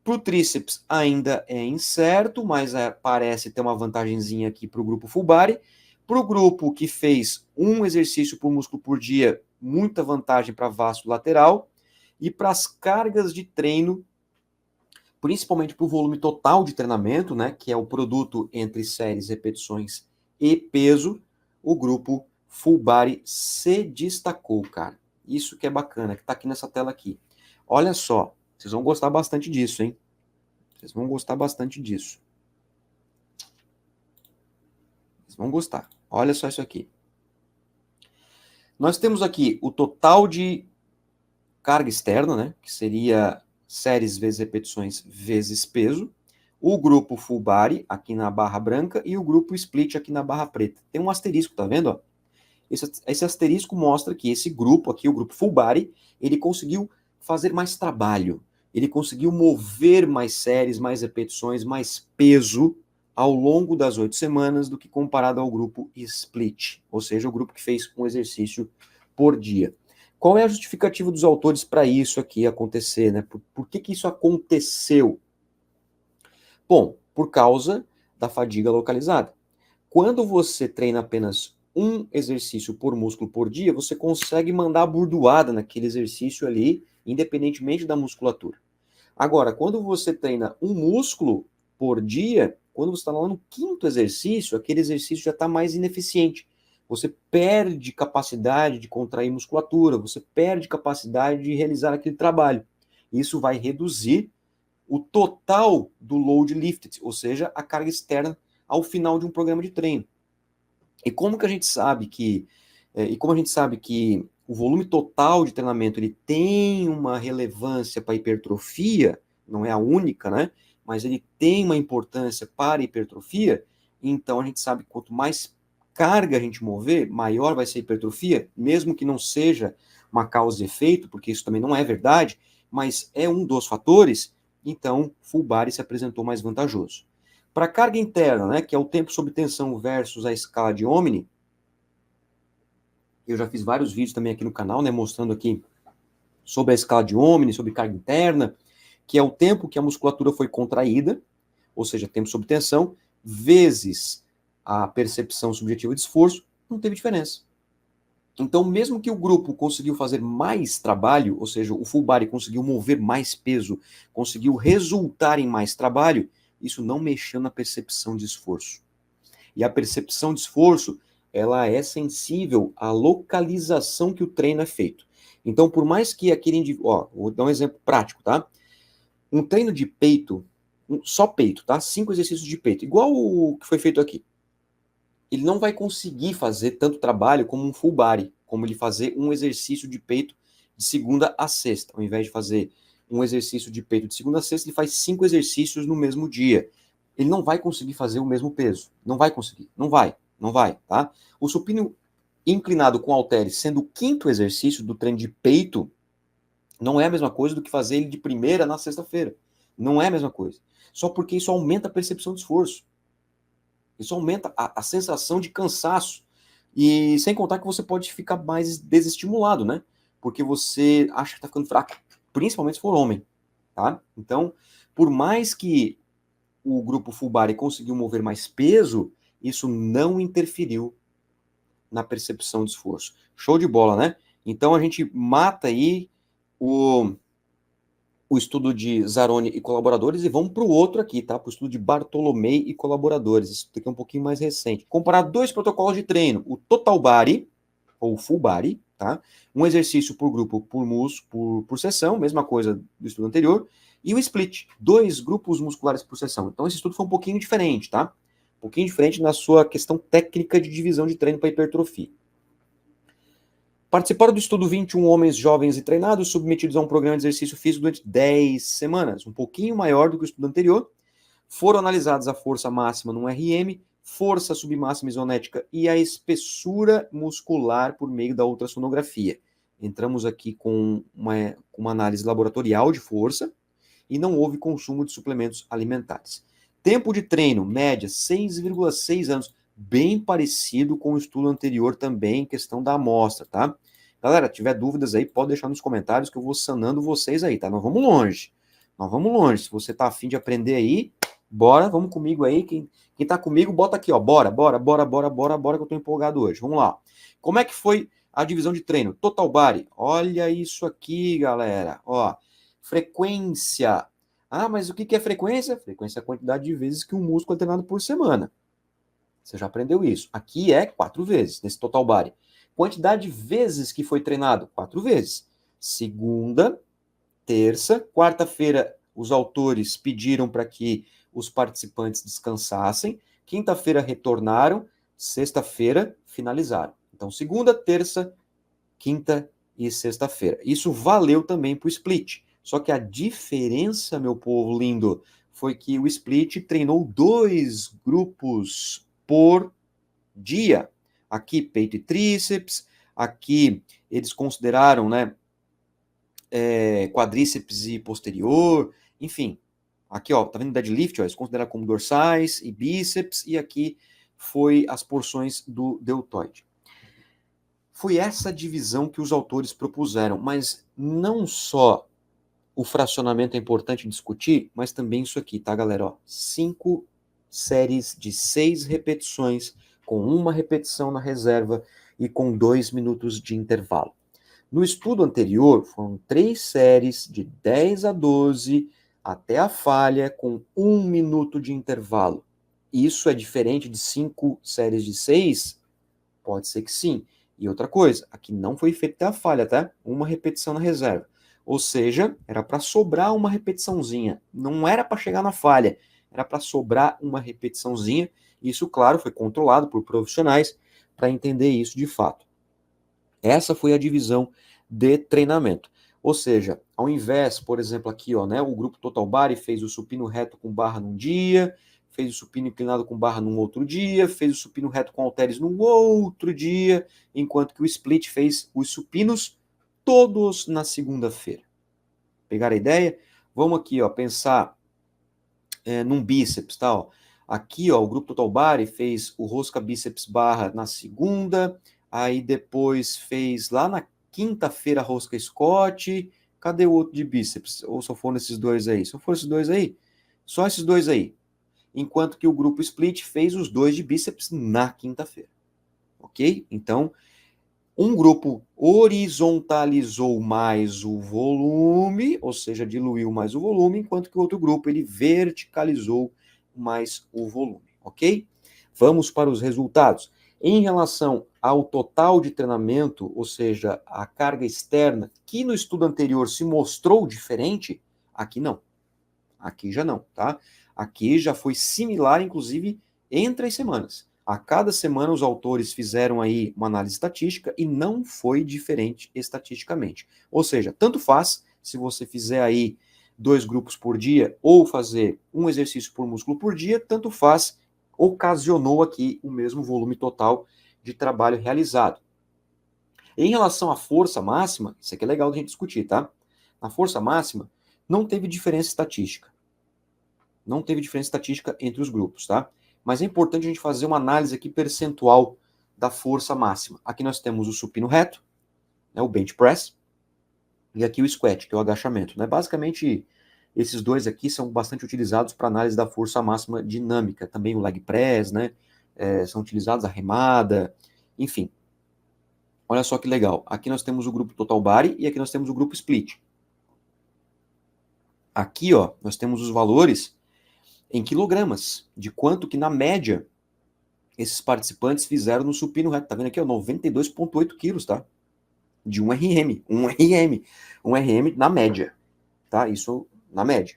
Para o tríceps ainda é incerto, mas parece ter uma vantagenzinha aqui para o grupo full body. Para o grupo que fez um exercício por músculo por dia, muita vantagem para vasto lateral. E para as cargas de treino, principalmente para o volume total de treinamento, né, que é o produto entre séries, repetições e peso, o grupo full body se destacou, cara. Isso que é bacana, que está aqui nessa tela aqui. Olha só, vocês vão gostar bastante disso, hein? Vocês vão gostar bastante disso. Vocês vão gostar. Olha só isso aqui. Nós temos aqui o total de carga externa, né, que seria séries vezes repetições vezes peso, o grupo full body aqui na barra branca e o grupo split aqui na barra preta. Tem um asterisco, tá vendo? Ó? Esse asterisco mostra que esse grupo aqui, o grupo full body, ele conseguiu fazer mais trabalho, ele conseguiu mover mais séries, mais repetições, mais peso ao longo das 8 semanas do que comparado ao grupo split, ou seja, o grupo que fez um exercício por dia. Qual é a justificativa dos autores para isso aqui acontecer, né? Por que isso aconteceu? Bom, por causa da fadiga localizada. Quando você treina apenas um exercício por músculo por dia, você consegue mandar a burdoada naquele exercício ali, independentemente da musculatura. Agora, quando você treina um músculo por dia, quando você está lá no quinto exercício, aquele exercício já está mais ineficiente. Você perde capacidade de contrair musculatura, você perde capacidade de realizar aquele trabalho. Isso vai reduzir o total do load lifted, ou seja, a carga externa ao final de um programa de treino. E como que a gente sabe que o volume total de treinamento ele tem uma relevância para a hipertrofia, não é a única, né? Mas ele tem uma importância para a hipertrofia, então a gente sabe que quanto mais carga a gente mover, maior vai ser a hipertrofia, mesmo que não seja uma causa e efeito, porque isso também não é verdade, mas é um dos fatores, então full body se apresentou mais vantajoso. Para a carga interna, né, que é o tempo sob tensão versus a escala de Omni, eu já fiz vários vídeos também aqui no canal, né, mostrando aqui sobre a escala de Omni, sobre carga interna, que é o tempo que a musculatura foi contraída, ou seja, tempo sob tensão, vezes a percepção subjetiva de esforço, não teve diferença. Então, mesmo que o grupo conseguiu fazer mais trabalho, ou seja, o full body conseguiu mover mais peso, conseguiu resultar em mais trabalho, isso não mexeu na percepção de esforço. E a percepção de esforço, ela é sensível à localização que o treino é feito. Então, por mais que aquele indivíduo... Ó, vou dar um exemplo prático, tá? Um treino de peito, só peito, tá? 5 exercícios de peito, igual o que foi feito aqui. Ele não vai conseguir fazer tanto trabalho como um full body, como ele fazer um exercício de peito de segunda a sexta. Ao invés de fazer um exercício de peito de segunda a sexta, ele faz 5 exercícios no mesmo dia. Ele não vai conseguir fazer o mesmo peso. Não vai conseguir. Não vai, tá? O supino inclinado com halteres, sendo o quinto exercício do treino de peito, não é a mesma coisa do que fazer ele de primeira na sexta-feira. Não é a mesma coisa. Só porque isso aumenta a percepção de esforço. Isso aumenta a sensação de cansaço. E sem contar que você pode ficar mais desestimulado, né? Porque você acha que tá ficando fraco. Principalmente se for homem, tá? Então, por mais que o grupo full body conseguiu mover mais peso, isso não interferiu na percepção de esforço. Show de bola, né? Então a gente mata aí o estudo de Zaroni e colaboradores e vamos para o outro aqui, tá? Para o estudo de Bartolomei e colaboradores. Isso aqui é um pouquinho mais recente. Comparar 2 protocolos de treino, o Total Body, ou Full Body, tá? Um exercício por grupo, por sessão, mesma coisa do estudo anterior, E o split, 2 grupos musculares por sessão. Então esse estudo foi um pouquinho diferente, tá? Um pouquinho diferente na sua questão técnica de divisão de treino para hipertrofia. Participaram do estudo 21 homens jovens e treinados, submetidos a um programa de exercício físico durante 10 semanas, um pouquinho maior do que o estudo anterior. Foram analisadas a força máxima no RM, força submáxima isonética e a espessura muscular por meio da ultrassonografia. Entramos aqui com uma análise laboratorial de força e não houve consumo de suplementos alimentares. Tempo de treino, média, 6,6 anos, bem parecido com o estudo anterior também, questão da amostra, tá? Galera, tiver dúvidas aí, pode deixar nos comentários que eu vou sanando vocês aí, tá? Nós vamos longe. Nós vamos longe. Se você tá afim de aprender aí, bora, vamos comigo aí. Quem tá comigo, bota aqui, ó. Bora, que eu tô empolgado hoje. Vamos lá. Como é que foi a divisão de treino? Total body. Olha isso aqui, galera. Ó, frequência. Ah, mas o que é frequência? Frequência é a quantidade de vezes que um músculo é treinado por semana. Você já aprendeu isso. Aqui é 4 vezes, nesse total body. Quantidade de vezes que foi treinado? 4 vezes. Segunda, terça, quarta-feira, os autores pediram para que os participantes descansassem. Quinta-feira retornaram, sexta-feira finalizaram. Então, segunda, terça, quinta e sexta-feira. Isso valeu também para o split. Só que a diferença, meu povo lindo, foi que o split treinou 2 grupos por dia. Aqui, peito e tríceps. Aqui, eles consideraram, né, quadríceps e posterior. Enfim, aqui, ó, tá vendo deadlift? Ó, eles consideraram como dorsais e bíceps. E aqui foi as porções do deltoide. Foi essa divisão que os autores propuseram, mas não só o fracionamento é importante discutir, mas também isso aqui, tá, galera? Ó, 5 séries de 6 repetições, com 1 repetição na reserva e com 2 minutos de intervalo. No estudo anterior, foram 3 séries de 10 a 12 até a falha, com 1 minuto de intervalo. Isso é diferente de 5 séries de 6? Pode ser que sim. E outra coisa, aqui não foi feita até a falha, tá? 1 repetição na reserva. Ou seja, era para sobrar uma repetiçãozinha. Não era para chegar na falha, era para sobrar uma repetiçãozinha. Isso, claro, foi controlado por profissionais para entender isso de fato. Essa foi a divisão de treinamento. Ou seja, ao invés, por exemplo, aqui, ó, né, o grupo Total Body fez o supino reto com barra num dia, fez o supino inclinado com barra num outro dia, fez o supino reto com halteres num outro dia, enquanto que o split fez os supinos todos na segunda-feira. Pegaram a ideia? Vamos aqui, ó, pensar num bíceps, tá? Ó. Aqui, ó, o grupo Total Body fez o rosca bíceps barra na segunda, aí depois fez lá na quinta-feira rosca Scott. Cadê o outro de bíceps? Ou só foram esses dois aí? Só foram esses dois aí? Só esses dois aí. Enquanto que o grupo split fez os 2 de bíceps na quinta-feira. Ok? Então, um grupo horizontalizou mais o volume, ou seja, diluiu mais o volume, enquanto que o outro grupo ele verticalizou mais o volume, ok? Vamos para os resultados. Em relação ao total de treinamento, ou seja, a carga externa, que no estudo anterior se mostrou diferente, aqui não. Aqui já não, tá? Aqui já foi similar, inclusive, entre as semanas. A cada semana os autores fizeram aí uma análise estatística e não foi diferente estatisticamente. Ou seja, tanto faz se você fizer aí 2 grupos por dia ou fazer um exercício por músculo por dia, tanto faz, ocasionou aqui o mesmo volume total de trabalho realizado. Em relação à força máxima, isso aqui é legal de a gente discutir, tá? Na força máxima, não teve diferença estatística. Não teve diferença estatística entre os grupos, tá? Mas é importante a gente fazer uma análise aqui percentual da força máxima. Aqui nós temos o supino reto, né, o bench press, e aqui o squat, que é o agachamento. Né? Basicamente, esses dois aqui são bastante utilizados para análise da força máxima dinâmica. Também o leg press, né? São utilizados a remada, enfim. Olha só que legal. Aqui nós temos o grupo total body e aqui nós temos o grupo split. Aqui, ó, nós temos os valores em quilogramas, de quanto que, na média, esses participantes fizeram no supino reto. Tá vendo aqui, ó, 92,8 quilos, tá? De 1 RM. 1 RM na média, tá? Isso na média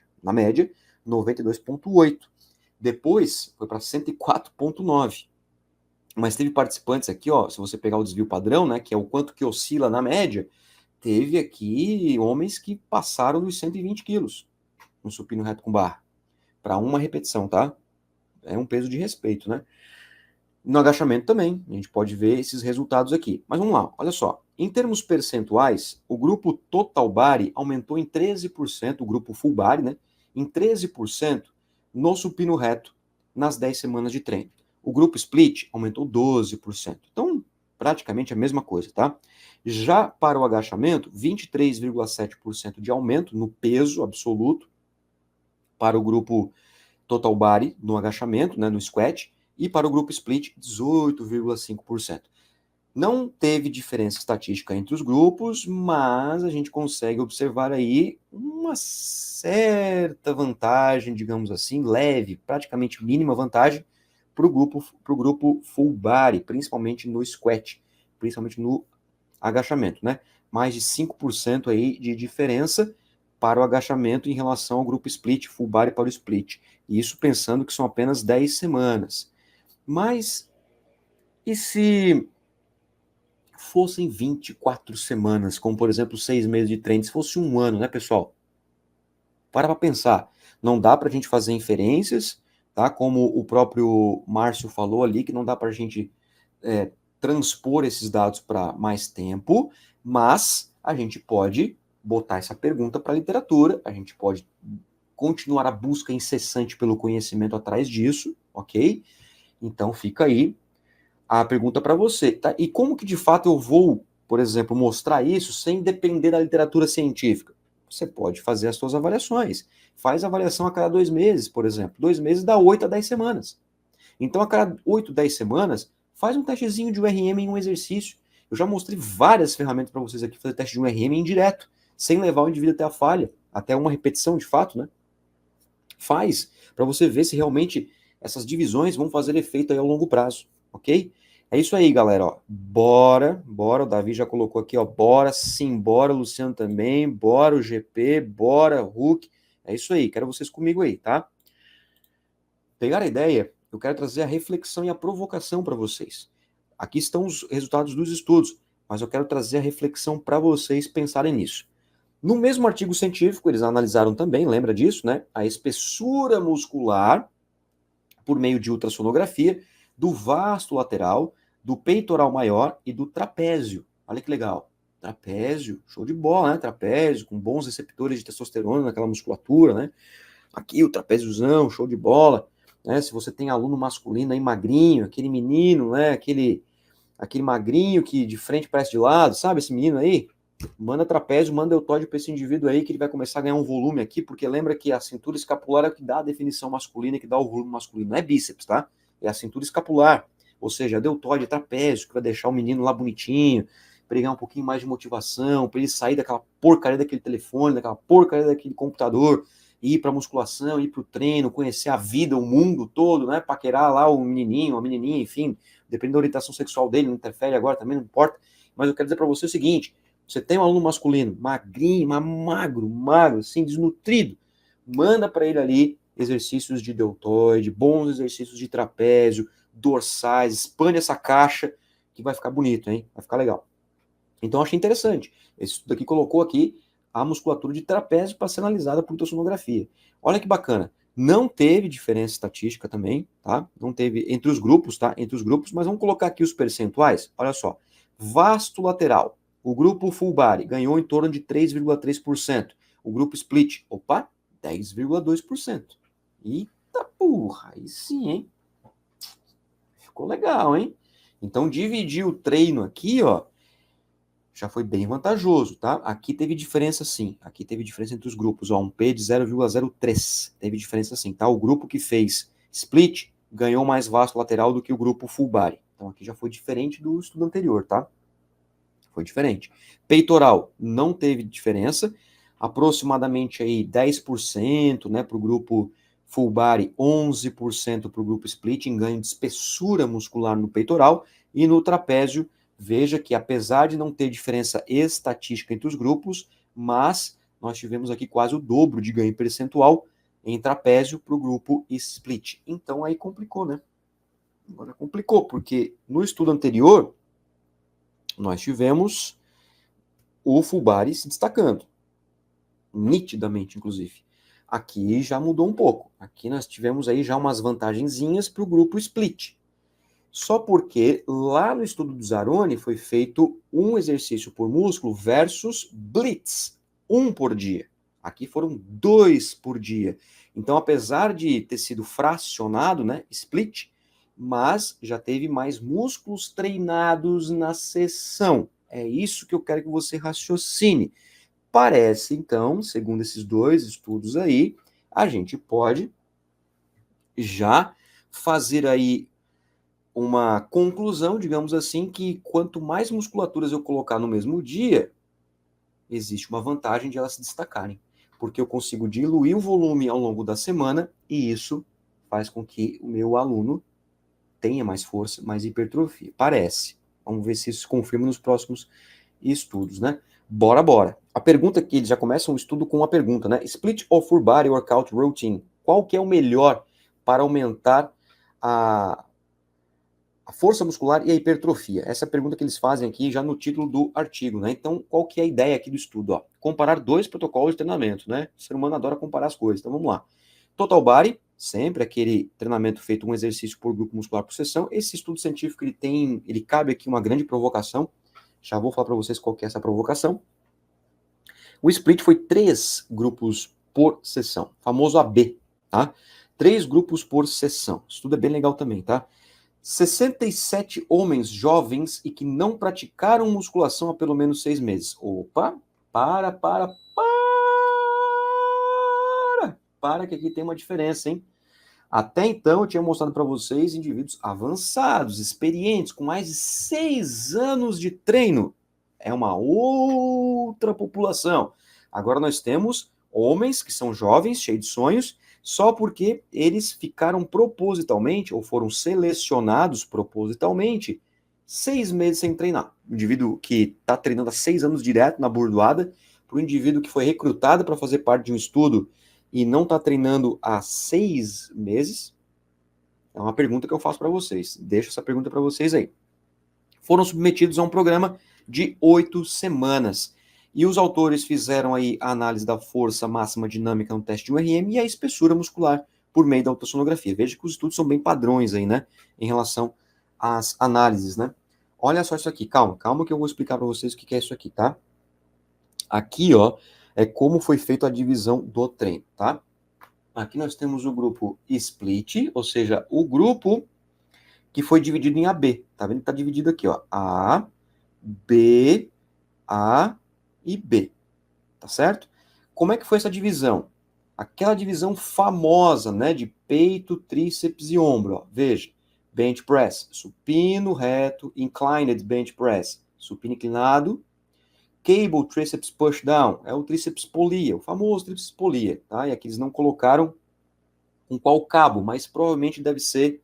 92,8. Depois foi para 104,9. Mas teve participantes aqui, ó, se você pegar o desvio padrão, né, que é o quanto que oscila na média, teve aqui homens que passaram dos 120 quilos no supino reto com barra, para uma repetição, tá? É um peso de respeito, né? No agachamento também, a gente pode ver esses resultados aqui. Mas vamos lá, olha só. Em termos percentuais, o grupo Total Body aumentou em 13%, o grupo Full Body, né? Em 13% no supino reto nas 10 semanas de treino. O grupo Split aumentou 12%. Então, praticamente a mesma coisa, tá? Já para o agachamento, 23,7% de aumento no peso absoluto para o grupo Total Body no agachamento, né, no squat, e para o grupo split, 18,5%. Não teve diferença estatística entre os grupos, mas a gente consegue observar aí uma certa vantagem, digamos assim, leve, praticamente mínima vantagem para o grupo full body, principalmente no squat, principalmente no agachamento, né? Mais de 5% aí de diferença para o agachamento em relação ao grupo split, full body para o split. E isso pensando que são apenas 10 semanas. Mas e se fossem 24 semanas, como por exemplo 6 meses de treino, se fosse um ano, né, pessoal? Para pensar. Não dá para a gente fazer inferências, tá? Como o próprio Márcio falou ali, que não dá para a gente transpor esses dados para mais tempo, mas a gente pode botar essa pergunta para a literatura, a gente pode continuar a busca incessante pelo conhecimento atrás disso, ok? Então fica aí a pergunta para você, tá? E como que de fato eu vou, por exemplo, mostrar isso sem depender da literatura científica? Você pode fazer as suas avaliações. Faz avaliação a cada 2 meses, por exemplo. 2 meses dá 8 a 10 semanas. Então, a cada 8, 10 semanas, faz um testezinho de URM em um exercício. Eu já mostrei várias ferramentas para vocês aqui fazer teste de URM indireto, sem levar o indivíduo até a falha, até uma repetição de fato, né? Faz, para você ver se realmente essas divisões vão fazer efeito aí ao longo prazo, ok? É isso aí, galera, ó. Bora, o Davi já colocou aqui, ó, bora, sim, bora, o Luciano também, bora o GP, bora, Hulk. É isso aí, quero vocês comigo aí, tá? Pegar a ideia, eu quero trazer a reflexão e a provocação para vocês. Aqui estão os resultados dos estudos, mas eu quero trazer a reflexão para vocês pensarem nisso. No mesmo artigo científico, eles analisaram também, lembra disso, né? A espessura muscular por meio de ultrassonografia do vasto lateral, do peitoral maior e do trapézio. Olha que legal. Trapézio, show de bola, né? Trapézio, com bons receptores de testosterona naquela musculatura, né? Aqui o trapéziozão, show de bola. Né? Se você tem aluno masculino aí magrinho, aquele menino, né? Aquele magrinho que de frente parece de lado, sabe esse menino aí? Manda trapézio, manda deltoide para esse indivíduo aí que ele vai começar a ganhar um volume aqui, porque lembra que a cintura escapular é o que dá a definição masculina, que dá o volume masculino, não é bíceps, tá? É a cintura escapular, ou seja, a deltoide, trapézio, que vai deixar o menino lá bonitinho, pregar um pouquinho mais de motivação, para ele sair daquela porcaria daquele telefone, daquela porcaria daquele computador, ir para musculação, ir para o treino, conhecer a vida, o mundo todo, né? Paquerar lá o menininho, a menininha, enfim, dependendo da orientação sexual dele, não interfere agora também, não importa. Mas eu quero dizer para você o seguinte: você tem um aluno masculino, magrinho, mas magro, assim, desnutrido, manda para ele ali exercícios de deltoide, bons exercícios de trapézio, dorsais, expande essa caixa, que vai ficar bonito, hein? Vai ficar legal. Então, eu achei interessante. Esse estudo aqui colocou aqui a musculatura de trapézio para ser analisada por ultrassonografia. Olha que bacana. Não teve diferença estatística também, tá? Não teve entre os grupos, tá? Entre os grupos, mas vamos colocar aqui os percentuais. Olha só. Vasto lateral. O grupo full body ganhou em torno de 3,3%. O grupo split, 10,2%. Eita porra, aí sim, hein? Ficou legal, hein? Então, dividir o treino aqui, ó, já foi bem vantajoso, tá? Aqui teve diferença sim, aqui teve diferença entre os grupos, ó, um P de 0,03, teve diferença sim, tá? O grupo que fez split ganhou mais vasto lateral do que o grupo full body. Então aqui já foi diferente do estudo anterior, tá? Foi diferente. Peitoral não teve diferença, aproximadamente aí 10%, né, para o grupo full body, 11% para o grupo split em ganho de espessura muscular no peitoral, e no trapézio veja que apesar de não ter diferença estatística entre os grupos, mas nós tivemos aqui quase o dobro de ganho percentual em trapézio para o grupo split. Então aí complicou, né? Agora complicou, porque no estudo anterior, nós tivemos o full body se destacando, nitidamente, inclusive. Aqui já mudou um pouco. Aqui nós tivemos aí já umas vantagenzinhas para o grupo split. Só porque lá no estudo do Zaroni foi feito um exercício por músculo versus blitz, 1 por dia. Aqui foram 2 por dia. Então, apesar de ter sido fracionado, né, split, mas já teve mais músculos treinados na sessão. É isso que eu quero que você raciocine. Parece, então, segundo esses dois estudos aí, a gente pode já fazer aí uma conclusão, digamos assim, que quanto mais musculaturas eu colocar no mesmo dia, existe uma vantagem de elas se destacarem, porque eu consigo diluir o volume ao longo da semana e isso faz com que o meu aluno tenha mais força, mais hipertrofia. Parece. Vamos ver se isso se confirma nos próximos estudos, né? Bora. A pergunta aqui, eles já começam o estudo com uma pergunta, né? Split or full body workout routine. Qual que é o melhor para aumentar a força muscular e a hipertrofia? Essa é a pergunta que eles fazem aqui já no título do artigo, né? Então, qual que é a ideia aqui do estudo? Ó, comparar 2 protocolos de treinamento, né? O ser humano adora comparar as coisas, então vamos lá. Total body, sempre aquele treinamento feito um exercício por grupo muscular por sessão. Esse estudo científico, ele cabe aqui uma grande provocação. Já vou falar para vocês qual que é essa provocação. O split foi 3 grupos por sessão, famoso AB, tá? 3 grupos por sessão. Isso tudo é bem legal também, tá? 67 homens jovens e que não praticaram musculação há pelo menos 6 meses. Opa, para que aqui tem uma diferença, hein? Até então eu tinha mostrado para vocês indivíduos avançados, experientes, com mais de 6 anos de treino. É uma outra população. Agora nós temos homens que são jovens, cheios de sonhos, só porque eles ficaram propositalmente, ou foram selecionados propositalmente, 6 meses sem treinar. O indivíduo que está treinando há 6 anos direto na burdoada, para o indivíduo que foi recrutado para fazer parte de um estudo e não está treinando há 6 meses, é uma pergunta que eu faço para vocês. Deixo essa pergunta para vocês aí. Foram submetidos a um programa de 8 semanas. E os autores fizeram aí a análise da força máxima dinâmica no teste de URM e a espessura muscular por meio da ultrassonografia. Veja que os estudos são bem padrões aí, né? Em relação às análises, né? Olha só isso aqui. Calma que eu vou explicar para vocês o que é isso aqui, tá? Aqui, ó, é como foi feita a divisão do treino, tá? Aqui nós temos o grupo split, ou seja, o grupo que foi dividido em AB. Tá vendo? Tá dividido aqui, ó. A, B, A e B. Tá certo? Como é que foi essa divisão? Aquela divisão famosa, né, de peito, tríceps e ombro, ó. Veja, bench press, supino, reto, inclined bench press, supino inclinado, cable triceps push down, é o tríceps polia, o famoso tríceps polia, tá? E aqui eles não colocaram com qual cabo, mas provavelmente deve ser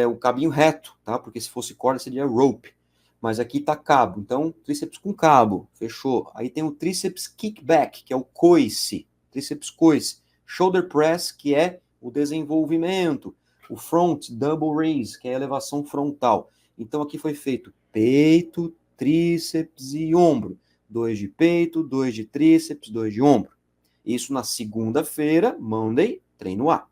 o cabinho reto, tá? Porque se fosse corda seria rope. Mas aqui tá cabo, então tríceps com cabo, fechou. Aí tem o tríceps kickback, que é o coice, tríceps coice. Shoulder press, que é o desenvolvimento. O front double raise, que é a elevação frontal. Então aqui foi feito peito, tríceps e ombro. 2 de peito, 2 de tríceps, 2 de ombro. Isso na segunda-feira, Monday, treino A.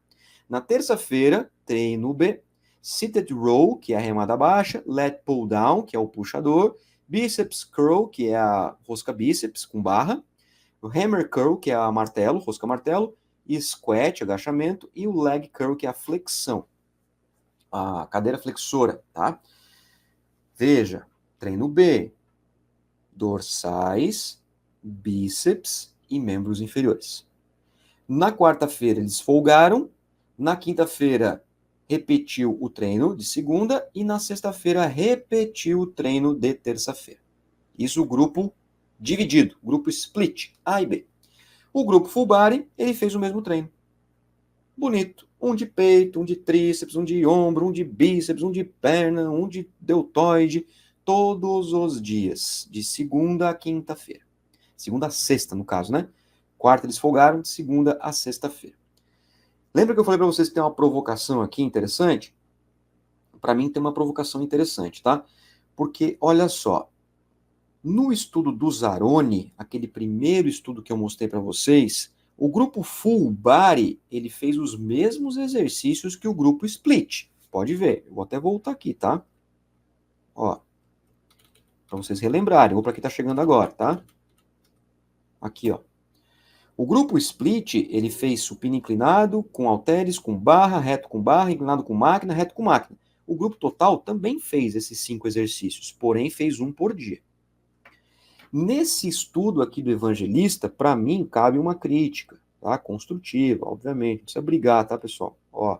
Na terça-feira, treino B. Seated row, que é a remada baixa, lat pull down, que é o puxador, biceps curl, que é a rosca bíceps com barra, o hammer curl, que é a martelo, rosca martelo, e squat, agachamento, e o leg curl, que é a flexão, a cadeira flexora, tá? Veja, treino B, dorsais, bíceps e membros inferiores. Na quarta-feira eles folgaram, na quinta-feira repetiu o treino de segunda e na sexta-feira repetiu o treino de terça-feira. Isso o grupo dividido, grupo split, A e B. O grupo full body, ele fez o mesmo treino. Bonito. Um de peito, um de tríceps, um de ombro, um de bíceps, um de perna, um de deltoide, todos os dias, de segunda a quinta-feira. Segunda a sexta, no caso, né? quarta eles folgaram, de segunda a sexta-feira. Lembra que eu falei para vocês que tem uma provocação aqui interessante? Para mim tem uma provocação interessante, tá? Porque, olha só, no estudo do Zaroni, aquele primeiro estudo que eu mostrei para vocês, o grupo Full Body, ele fez os mesmos exercícios que o grupo Split. Pode ver, eu vou até voltar aqui, tá? Ó, para vocês relembrarem, ou para quem tá chegando agora, tá? Aqui, ó. O grupo Split, ele fez supino inclinado, com halteres, com barra, inclinado com máquina, reto com máquina. O grupo total também fez esses 5 exercícios, porém fez um por dia. Nesse estudo aqui do evangelista, para mim, cabe uma crítica, tá? Construtiva, obviamente, não precisa brigar, tá, pessoal? Ó,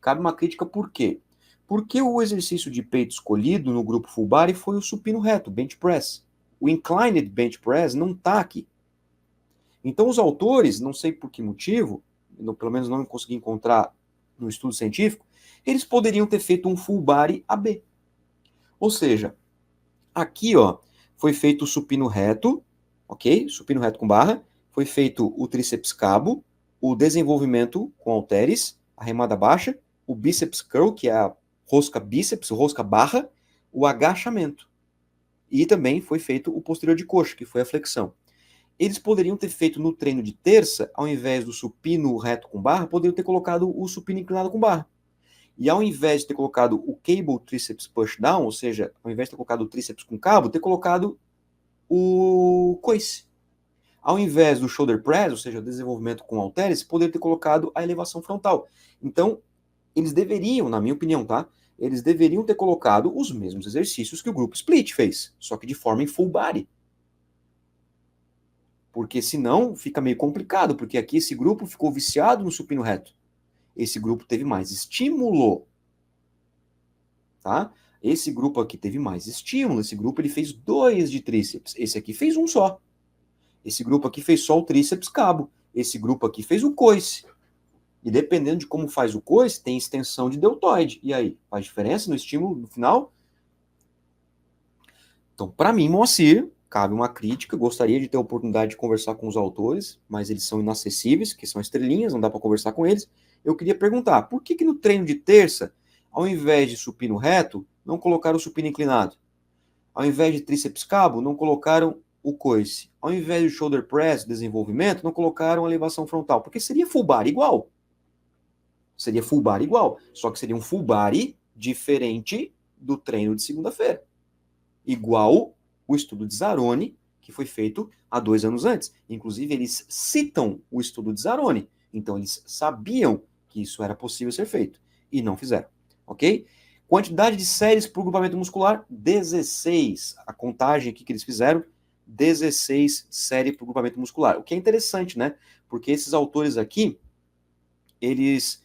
cabe uma crítica por quê? Porque o exercício de peito escolhido no grupo full body foi o supino reto, bench press. O inclined bench press não está aqui. Então os autores, não sei por que motivo, pelo menos não consegui encontrar no estudo científico, eles poderiam ter feito um full body AB. Ou seja, aqui, ó, foi feito o supino reto, ok? Supino reto com barra. Foi feito o tríceps cabo, o desenvolvimento com halteres, a remada baixa, o bíceps curl, que é a rosca bíceps, rosca barra, o agachamento. E também foi feito o posterior de coxa, que foi a flexão. Eles poderiam ter feito no treino de terça, ao invés do supino reto com barra, poderiam ter colocado o supino inclinado com barra. E ao invés de ter colocado o cable triceps pushdown, ou seja, ao invés de ter colocado o tríceps com cabo, ter colocado o coice. Ao invés do shoulder press, ou seja, o desenvolvimento com halteres, poderia ter colocado a elevação frontal. Então, eles deveriam, na minha opinião, tá? Eles deveriam ter colocado os mesmos exercícios que o grupo Split fez, só que de forma em full body. Porque senão fica meio complicado, porque aqui esse grupo ficou viciado no supino reto. Esse grupo teve mais estímulo, tá? Esse grupo aqui teve mais estímulo, esse grupo ele fez 2 de tríceps, esse aqui fez um só. Esse grupo aqui fez só o tríceps cabo, esse grupo aqui fez o coice. E dependendo de como faz o coice, tem extensão de deltoide. E aí, faz diferença no estímulo no final? Então, para mim, Moacir, cabe uma crítica, gostaria de ter a oportunidade de conversar com os autores, mas eles são inacessíveis, que são estrelinhas, não dá para conversar com eles. Eu queria perguntar, por que no treino de terça, ao invés de supino reto, não colocaram o supino inclinado? Ao invés de tríceps cabo, não colocaram o coice. Ao invés de shoulder press, desenvolvimento, não colocaram a elevação frontal, porque seria full body igual. Seria full body igual, só que seria um full body diferente do treino de segunda-feira. Igual o estudo de Zaroni, que foi feito há 2 anos antes. Inclusive, eles citam o estudo de Zaroni. Então, eles sabiam que isso era possível ser feito e não fizeram. Ok? Quantidade de séries por grupamento muscular, 16. A contagem aqui que eles fizeram, 16 séries por grupamento muscular. O que é interessante, né? Porque esses autores aqui, eles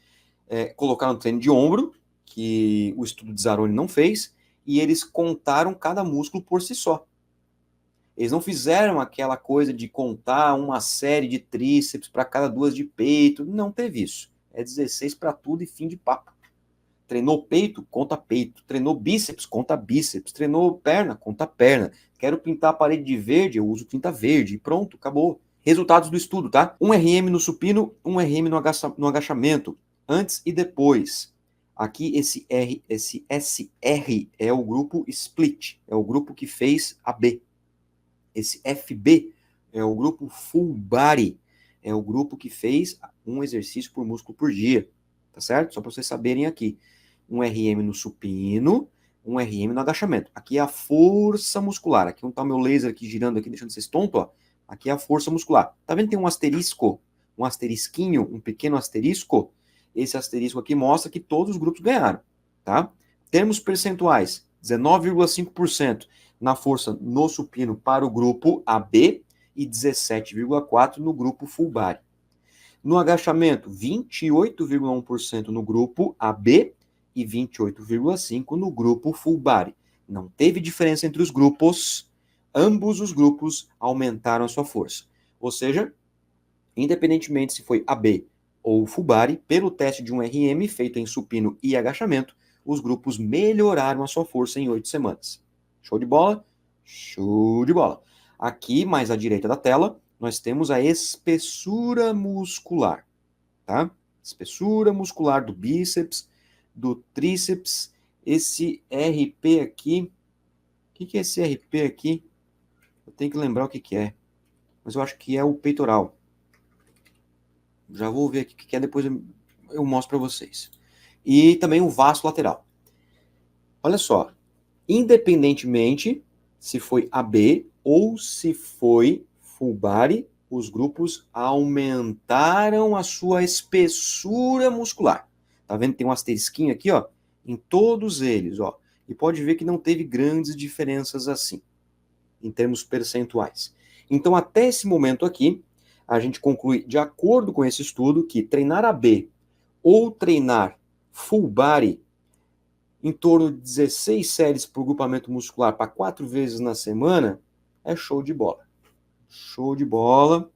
colocaram um treino de ombro, que o estudo de Zaroni não fez, e eles contaram cada músculo por si só. Eles não fizeram aquela coisa de contar uma série de tríceps para cada 2 de peito. Não teve isso. É 16 para tudo e fim de papo. Treinou peito, conta peito. Treinou bíceps, conta bíceps. Treinou perna, conta perna. Quero pintar a parede de verde, eu uso tinta verde. E pronto, acabou. Resultados do estudo, tá? 1 RM no supino, 1 RM no agachamento. Antes e depois. Aqui esse SR é o grupo Split. É o grupo que fez a B. Esse FB é o grupo Full Body. É o grupo que fez um exercício por músculo por dia. Tá certo? Só para vocês saberem aqui. 1 RM no supino, 1 RM no agachamento. Aqui é a força muscular. Aqui não tá o meu laser aqui girando aqui, deixando vocês tontos, ó. Aqui é a força muscular. Tá vendo? Tem um asterisco, um asterisquinho, um pequeno asterisco. Esse asterisco aqui mostra que todos os grupos ganharam, tá? Termos percentuais, 19,5% na força no supino para o grupo AB e 17,4% no grupo full body. No agachamento, 28,1% no grupo AB e 28,5% no grupo full body. Não teve diferença entre os grupos, ambos os grupos aumentaram a sua força. Ou seja, independentemente se foi AB ou full body, pelo teste de um RM feito em supino e agachamento, os grupos melhoraram a sua força em 8 semanas. Show de bola? Show de bola. Aqui, mais à direita da tela, nós temos a espessura muscular, tá? Espessura muscular do bíceps, do tríceps, esse RP aqui. O que é esse RP aqui? Eu tenho que lembrar o que é, mas eu acho que é o peitoral. Já vou ver aqui o que é, depois eu mostro para vocês. E também o vasto lateral. Olha só, independentemente se foi AB ou se foi full body, os grupos aumentaram a sua espessura muscular. Tá vendo? Tem um asterisquinho aqui, ó, em todos eles, ó. E pode ver que não teve grandes diferenças assim, em termos percentuais. Então, até esse momento aqui, a gente conclui, de acordo com esse estudo, que treinar AB ou treinar full body em torno de 16 séries por grupamento muscular para 4 vezes na semana, é show de bola. Show de bola,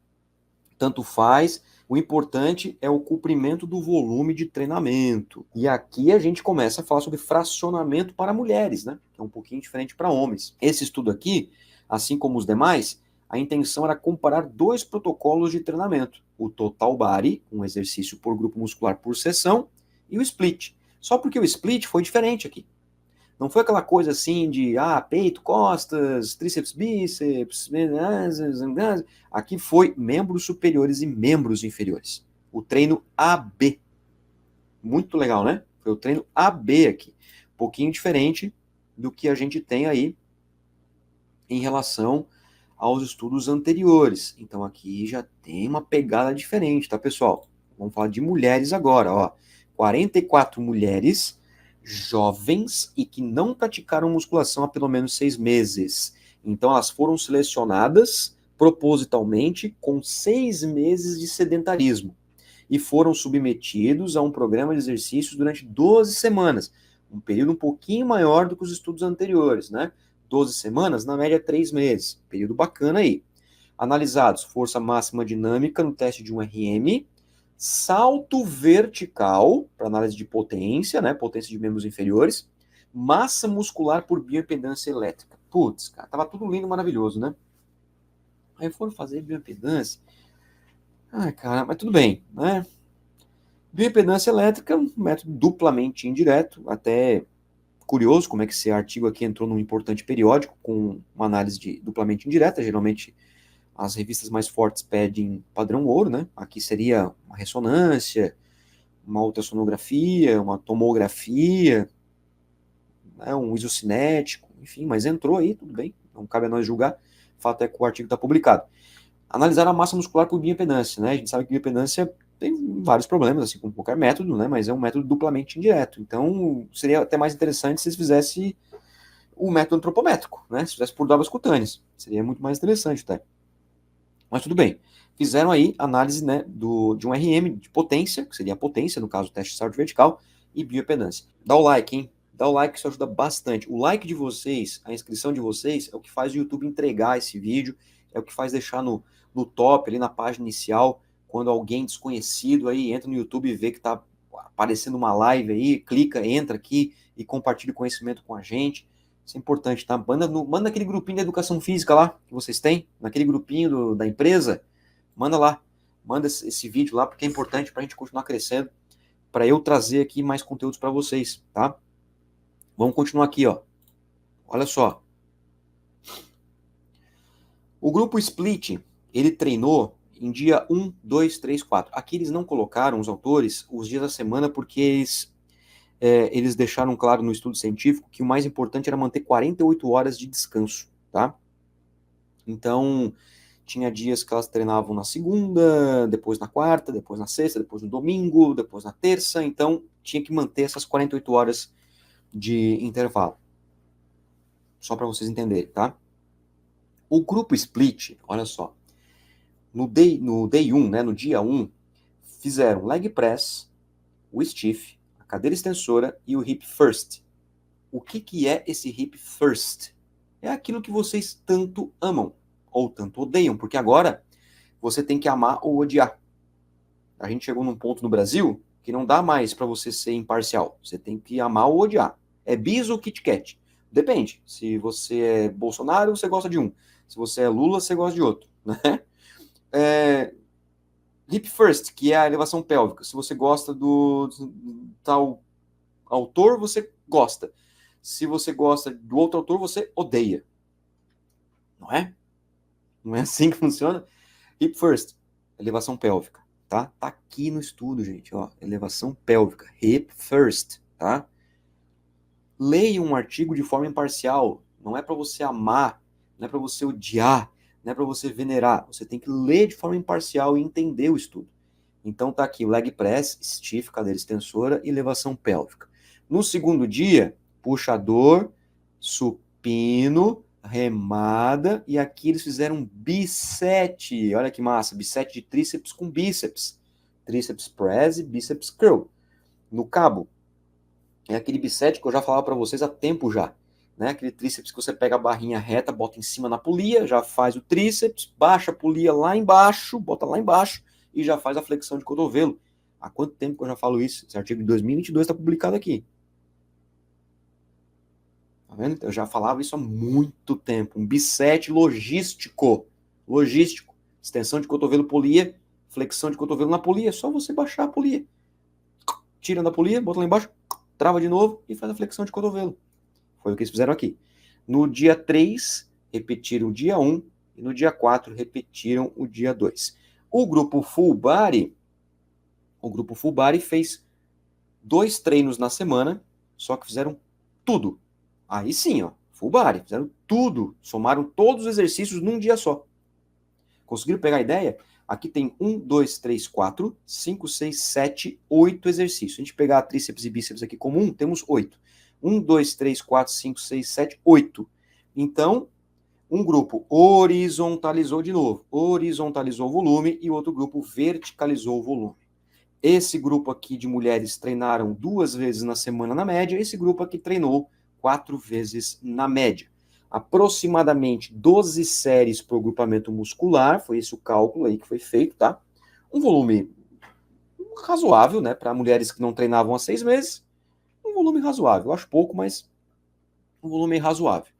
tanto faz. O importante é o cumprimento do volume de treinamento. E aqui a gente começa a falar sobre fracionamento para mulheres, né? Que é um pouquinho diferente para homens. Esse estudo aqui, assim como os demais, a intenção era comparar 2 protocolos de treinamento. O total body, um exercício por grupo muscular por sessão, e o split. Só porque o split foi diferente aqui. Não foi aquela coisa assim de peito, costas, tríceps, bíceps. Aqui foi membros superiores e membros inferiores. O treino AB. Muito legal, né? Foi o treino AB aqui. Um pouquinho diferente do que a gente tem aí em relação aos estudos anteriores. Então aqui já tem uma pegada diferente, tá, pessoal? Vamos falar de mulheres agora, ó. 44 mulheres jovens e que não praticaram musculação há pelo menos 6 meses. Então elas foram selecionadas propositalmente com 6 meses de sedentarismo e foram submetidos a um programa de exercícios durante 12 semanas, um período um pouquinho maior do que os estudos anteriores, né? 12 semanas, na média 3 meses, período bacana aí. Analisados, força máxima dinâmica no teste de um RM, salto vertical, para análise de potência, né, potência de membros inferiores, massa muscular por bioimpedância elétrica. Putz, cara, tava tudo lindo, maravilhoso, né? Aí foram fazer bioimpedância. Cara, mas tudo bem, né? Bioimpedância elétrica, um método duplamente indireto, até curioso como é que esse artigo aqui entrou num importante periódico com uma análise duplamente indireta, geralmente as revistas mais fortes pedem padrão ouro, né? Aqui seria uma ressonância, uma ultrassonografia, uma tomografia, né? Um isocinético, enfim, mas entrou aí, tudo bem, não cabe a nós julgar, o fato é que o artigo está publicado. Analisar a massa muscular por bioimpedância, né? A gente sabe que bioimpedância tem vários problemas, assim como qualquer método, né? Mas é um método duplamente indireto. Então, seria até mais interessante se eles fizessem o método antropométrico, né? Se fizesse por dobras cutâneas. Seria muito mais interessante, tá? Mas tudo bem. Fizeram aí análise, né, de um RM de potência, que seria a potência, no caso, o teste de salto vertical, e bioimpedância. Dá o like, hein? Dá o like, que isso ajuda bastante. O like de vocês, a inscrição de vocês, é o que faz o YouTube entregar esse vídeo, é o que faz deixar no top, ali na página inicial, quando alguém desconhecido aí entra no YouTube e vê que tá aparecendo uma live aí, clica, entra aqui e compartilha o conhecimento com a gente. Isso é importante, tá? Manda aquele grupinho de educação física lá, que vocês têm, naquele grupinho da empresa, manda lá, manda esse vídeo lá, porque é importante para a gente continuar crescendo, para eu trazer aqui mais conteúdos para vocês, tá? Vamos continuar aqui, ó. Olha só. O grupo Split, ele treinou em dia 1, 2, 3, 4. Aqui eles não colocaram, os autores, os dias da semana, porque eles deixaram claro no estudo científico que o mais importante era manter 48 horas de descanso, tá? Então, tinha dias que elas treinavam na segunda, depois na quarta, depois na sexta, depois no domingo, depois na terça, então tinha que manter essas 48 horas de intervalo. Só para vocês entenderem, tá? O grupo split, olha só, no day 1, né, no dia 1, fizeram leg press, o stiff, a cadeira extensora e o hip thrust. O que é esse hip thrust? É aquilo que vocês tanto amam ou tanto odeiam, porque agora você tem que amar ou odiar. A gente chegou num ponto no Brasil que não dá mais para você ser imparcial. Você tem que amar ou odiar. É bis ou Kit Kat? Depende. Se você é Bolsonaro, você gosta de um. Se você é Lula, você gosta de outro, né? Hip First, que é a elevação pélvica. Se você gosta do tal autor, você gosta. Se você gosta do outro autor, você odeia. Não é? Não é assim que funciona? Hip First, elevação pélvica, tá? Tá aqui no estudo, gente, ó. Elevação pélvica, Hip First, tá? Leia um artigo de forma imparcial. Não é para você amar, não é para você odiar, não é para você venerar. Você tem que ler de forma imparcial e entender o estudo. Então tá aqui o leg press, stiff, cadeira extensora e elevação pélvica. No segundo dia, puxador, supino, remada, e aqui eles fizeram bisete. Olha que massa, bisete de tríceps com bíceps. Tríceps press e bíceps curl. No cabo, é aquele bisete que eu já falava para vocês há tempo já. Né? Aquele tríceps que você pega a barrinha reta, bota em cima na polia, já faz o tríceps, baixa a polia lá embaixo, bota lá embaixo e já faz a flexão de cotovelo. Há quanto tempo que eu já falo isso? Esse artigo de 2022 está publicado aqui. Tá vendo? Eu já falava isso há muito tempo. Um bisete logístico. Logístico. Extensão de cotovelo polia, flexão de cotovelo na polia. É só você baixar a polia. Tira da polia, bota lá embaixo, trava de novo e faz a flexão de cotovelo. Foi o que eles fizeram aqui. No dia 3, repetiram o dia 1 e no dia 4 repetiram o dia 2. O grupo Full Body fez 2 treinos na semana, só que fizeram tudo. Aí sim, ó, Full Body, fizeram tudo, somaram todos os exercícios num dia só. Conseguiram pegar a ideia? Aqui tem 1, 2, 3, 4, 5, 6, 7, 8 exercícios. Se a gente pegar tríceps e bíceps aqui como 1, temos 8. 1, 2, 3, 4, 5, 6, 7, 8. Então, um grupo horizontalizou de novo, horizontalizou o volume e o outro grupo verticalizou o volume. Esse grupo aqui de mulheres treinaram 2 vezes na semana na média, esse grupo aqui treinou 4 vezes na média. Aproximadamente 12 séries por grupamento muscular, foi esse o cálculo aí que foi feito, tá? Um volume razoável, né, para mulheres que não treinavam há 6 meses, um volume razoável, eu acho pouco, mas um volume razoável.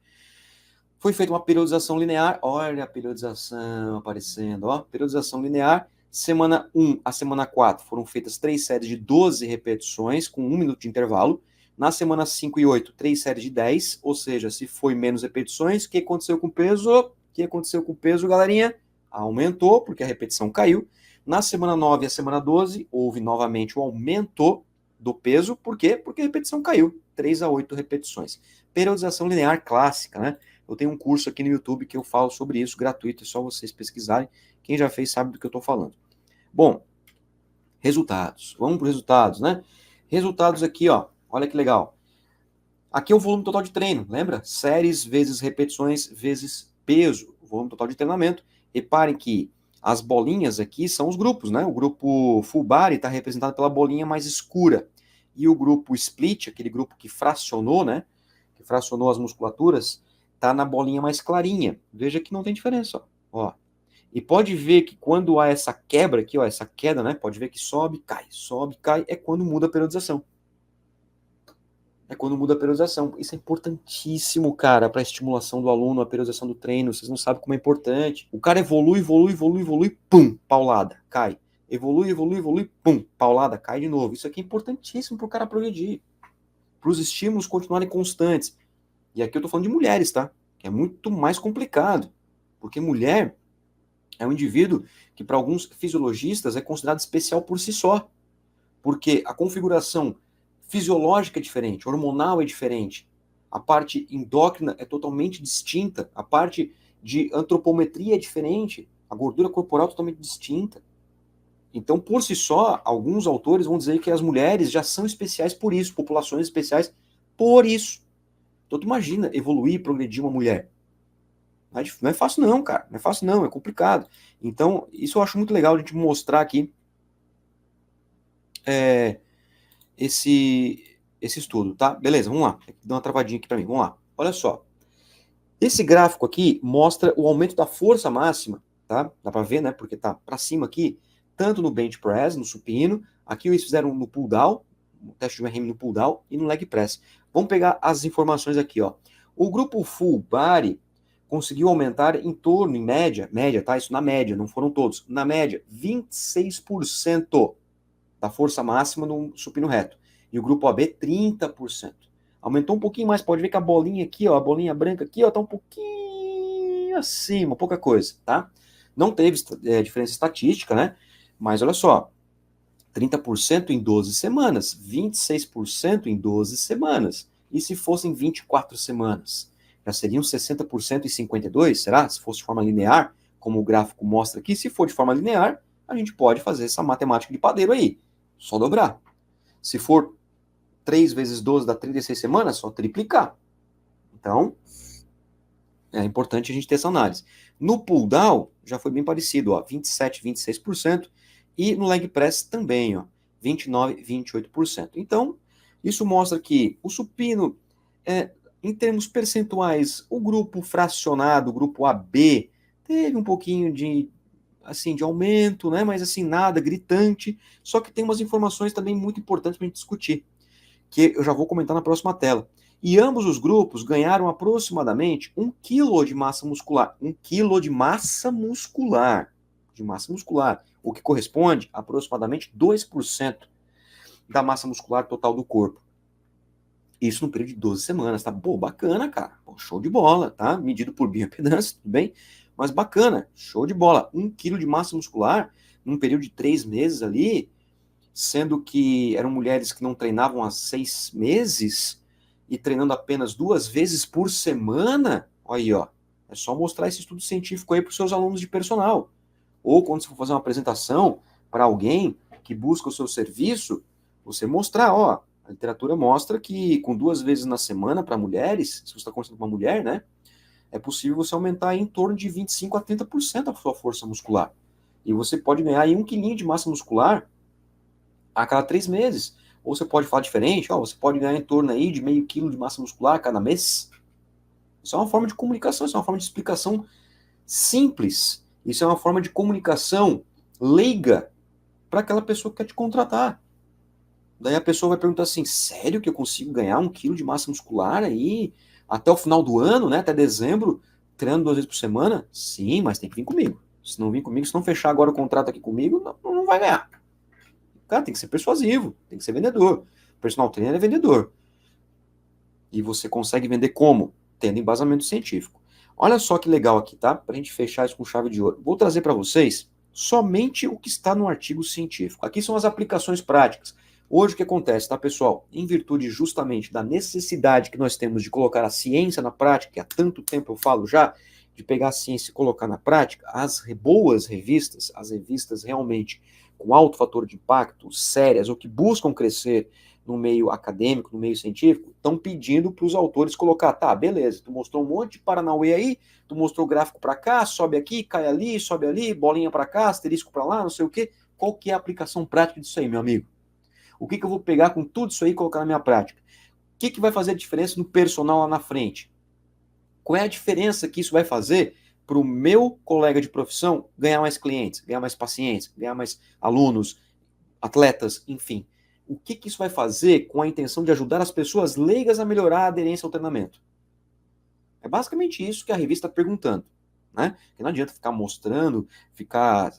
Foi feita uma periodização linear, olha a periodização aparecendo, ó, periodização linear, semana 1 a semana 4 foram feitas 3 séries de 12 repetições, com 1 minuto de intervalo. Na semana 5 e 8, 3 séries de 10, ou seja, se foi menos repetições, o que aconteceu com o peso? O que aconteceu com o peso, galerinha? Aumentou, porque a repetição caiu. Na semana 9 e a semana 12, houve novamente o aumento do peso, por quê? Porque a repetição caiu, 3 a 8 repetições. Periodização linear clássica, né? Eu tenho um curso aqui no YouTube que eu falo sobre isso, gratuito, é só vocês pesquisarem. Quem já fez sabe do que eu estou falando. Bom, resultados. Vamos para os resultados, né? Resultados aqui, ó. Olha que legal. Aqui é o volume total de treino, lembra? Séries vezes repetições vezes peso. O volume total de treinamento. Reparem que as bolinhas aqui são os grupos, né? O grupo Full Body está representado pela bolinha mais escura. E o grupo Split, aquele grupo que fracionou, né? Que fracionou as musculaturas, tá na bolinha mais clarinha. Veja que não tem diferença, ó. E pode ver que quando há essa quebra aqui, ó, essa queda, né? Pode ver que sobe, cai, é quando muda a periodização. É quando muda a periodização. Isso é importantíssimo, cara, para a estimulação do aluno, a periodização do treino. Vocês não sabem como é importante. O cara evolui, pum, paulada, cai. Evolui, pum, paulada, cai de novo. Isso aqui é importantíssimo para o cara progredir. Para os estímulos continuarem constantes. E aqui eu tô falando de mulheres, tá? Que é muito mais complicado. Porque mulher é um indivíduo que, para alguns fisiologistas, é considerado especial por si só. Porque a configuração fisiológica é diferente, hormonal é diferente. A parte endócrina é totalmente distinta. A parte de antropometria é diferente. A gordura corporal é totalmente distinta. Então, por si só, alguns autores vão dizer que as mulheres já são especiais por isso, populações especiais por isso. Então, tu imagina evoluir, progredir uma mulher. Não é fácil não, cara. Não é fácil não, é complicado. Então, isso eu acho muito legal a gente mostrar aqui esse estudo, tá? Beleza, vamos lá. Dá uma travadinha aqui para mim, vamos lá. Olha só. Esse gráfico aqui mostra o aumento da força máxima, tá? Dá para ver, né? Porque tá para cima aqui, tanto no bench press, no supino, aqui eles fizeram no pull down, no teste de RM no pull down e no leg press. Vamos pegar as informações aqui, ó. O grupo Full Body conseguiu aumentar em torno, em média, tá? Isso na média, não foram todos, na média, 26% da força máxima no supino reto. E o grupo AB, 30%. Aumentou um pouquinho mais, pode ver que a bolinha aqui, ó, a bolinha branca aqui, ó, tá um pouquinho acima, pouca coisa, tá? Não teve diferença estatística, né? Mas olha só, 30% em 12 semanas, 26% em 12 semanas. E se fossem 24 semanas? Já seriam 60% em 52, será? Se fosse de forma linear, como o gráfico mostra aqui, se for de forma linear, a gente pode fazer essa matemática de padeiro aí, só dobrar. Se for 3 vezes 12 dá 36 semanas, só triplicar. Então, é importante a gente ter essa análise. No pull down, já foi bem parecido, ó, 27, 26%, e no leg press também, ó, 29, 28%. Então, isso mostra que o supino, em termos percentuais, o grupo fracionado, o grupo AB, teve um pouquinho de aumento, né? Mas assim, nada gritante. Só que tem umas informações também muito importantes para a gente discutir, que eu já vou comentar na próxima tela. E ambos os grupos ganharam aproximadamente 1 kg de massa muscular. 1 kg de massa muscular. O que corresponde a aproximadamente 2% da massa muscular total do corpo. Isso no período de 12 semanas, tá? Pô, bacana, cara. Pô, show de bola, tá? Medido por bioimpedância, tudo bem? Mas bacana, show de bola. 1 kg de massa muscular num período de 3 meses ali, sendo que eram mulheres que não treinavam há 6 meses e treinando apenas 2 vezes por semana. Olha aí, ó. É só mostrar esse estudo científico aí para os seus alunos de personal. Ou quando você for fazer uma apresentação para alguém que busca o seu serviço, você mostrar, ó, a literatura mostra que com 2 vezes na semana para mulheres, se você está conversando com uma mulher, né, é possível você aumentar em torno de 25 a 30% a sua força muscular. E você pode ganhar aí 1 quilinho de massa muscular a cada 3 meses. Ou você pode falar diferente, ó, você pode ganhar em torno aí de meio quilo de massa muscular a cada mês. Isso é uma forma de comunicação, isso é uma forma de explicação simples. Isso é uma forma de comunicação leiga para aquela pessoa que quer te contratar. Daí a pessoa vai perguntar assim, sério que eu consigo ganhar 1 quilo de massa muscular aí até o final do ano, né, até dezembro, treinando 2 vezes por semana? Sim, mas tem que vir comigo. Se não vir comigo, se não fechar agora o contrato aqui comigo, não vai ganhar. Cara, tem que ser persuasivo, tem que ser vendedor. O personal trainer é vendedor. E você consegue vender como? Tendo embasamento científico. Olha só que legal aqui, tá? Para a gente fechar isso com chave de ouro. Vou trazer para vocês somente o que está no artigo científico. Aqui são as aplicações práticas. Hoje o que acontece, tá, pessoal? Em virtude justamente da necessidade que nós temos de colocar a ciência na prática, que há tanto tempo eu falo já, de pegar a ciência e colocar na prática, as boas revistas, as revistas realmente com alto fator de impacto, sérias, ou que buscam crescer no meio acadêmico, no meio científico, estão pedindo para os autores colocar, tá, beleza, tu mostrou um monte de paranauê aí, tu mostrou o gráfico para cá, sobe aqui, cai ali, sobe ali, bolinha para cá, asterisco para lá, não sei o quê. Qual que é a aplicação prática disso aí, meu amigo? O que eu vou pegar com tudo isso aí e colocar na minha prática? O que vai fazer a diferença no personal lá na frente? Qual é a diferença que isso vai fazer para o meu colega de profissão ganhar mais clientes, ganhar mais pacientes, ganhar mais alunos, atletas, enfim? O que isso vai fazer com a intenção de ajudar as pessoas leigas a melhorar a aderência ao treinamento? É basicamente isso que a revista está perguntando, né? Que não adianta ficar mostrando, ficar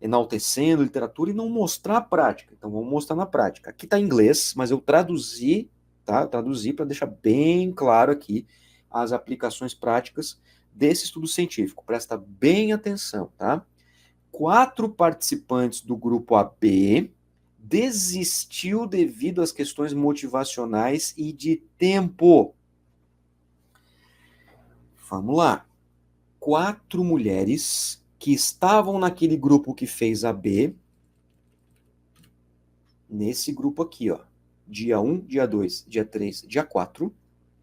enaltecendo literatura e não mostrar a prática. Então vamos mostrar na prática. Aqui está em inglês, mas eu traduzi, tá? Eu traduzi para deixar bem claro aqui as aplicações práticas desse estudo científico. Presta bem atenção, tá? 4 participantes do grupo AB desistiu devido às questões motivacionais e de tempo. Vamos lá. 4 mulheres que estavam naquele grupo que fez AB, nesse grupo aqui, ó. Dia 1, dia 2, dia 3, dia 4,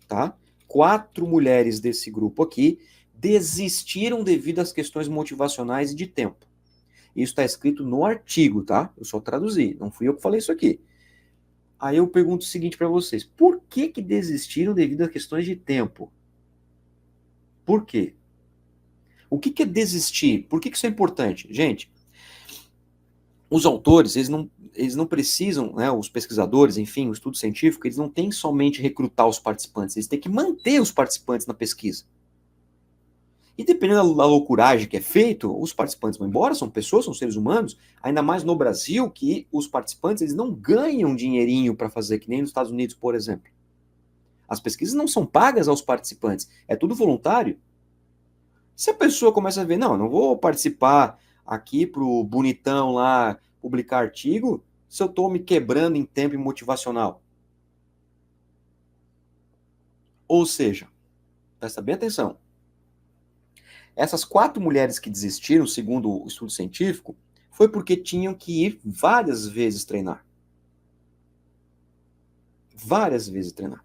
tá? 4 mulheres desse grupo aqui desistiram devido às questões motivacionais e de tempo. Isso está escrito no artigo, tá? Eu só traduzi, não fui eu que falei isso aqui. Aí eu pergunto o seguinte para vocês: por que desistiram devido a questões de tempo? Por quê? O que é desistir? Por que isso é importante? Gente, os autores, eles não precisam, né, os pesquisadores, enfim, o estudo científico, eles não têm somente recrutar os participantes, eles têm que manter os participantes na pesquisa. E dependendo da loucuragem que é feito, os participantes vão embora, são pessoas, são seres humanos, ainda mais no Brasil, que os participantes eles não ganham dinheirinho para fazer, que nem nos Estados Unidos, por exemplo. As pesquisas não são pagas aos participantes, é tudo voluntário. Se a pessoa começa a ver, não, eu não vou participar aqui pro bonitão lá publicar artigo, se eu estou me quebrando em tempo motivacional. Ou seja, presta bem atenção. Essas 4 mulheres que desistiram, segundo o estudo científico, foi porque tinham que ir várias vezes treinar. Várias vezes treinar.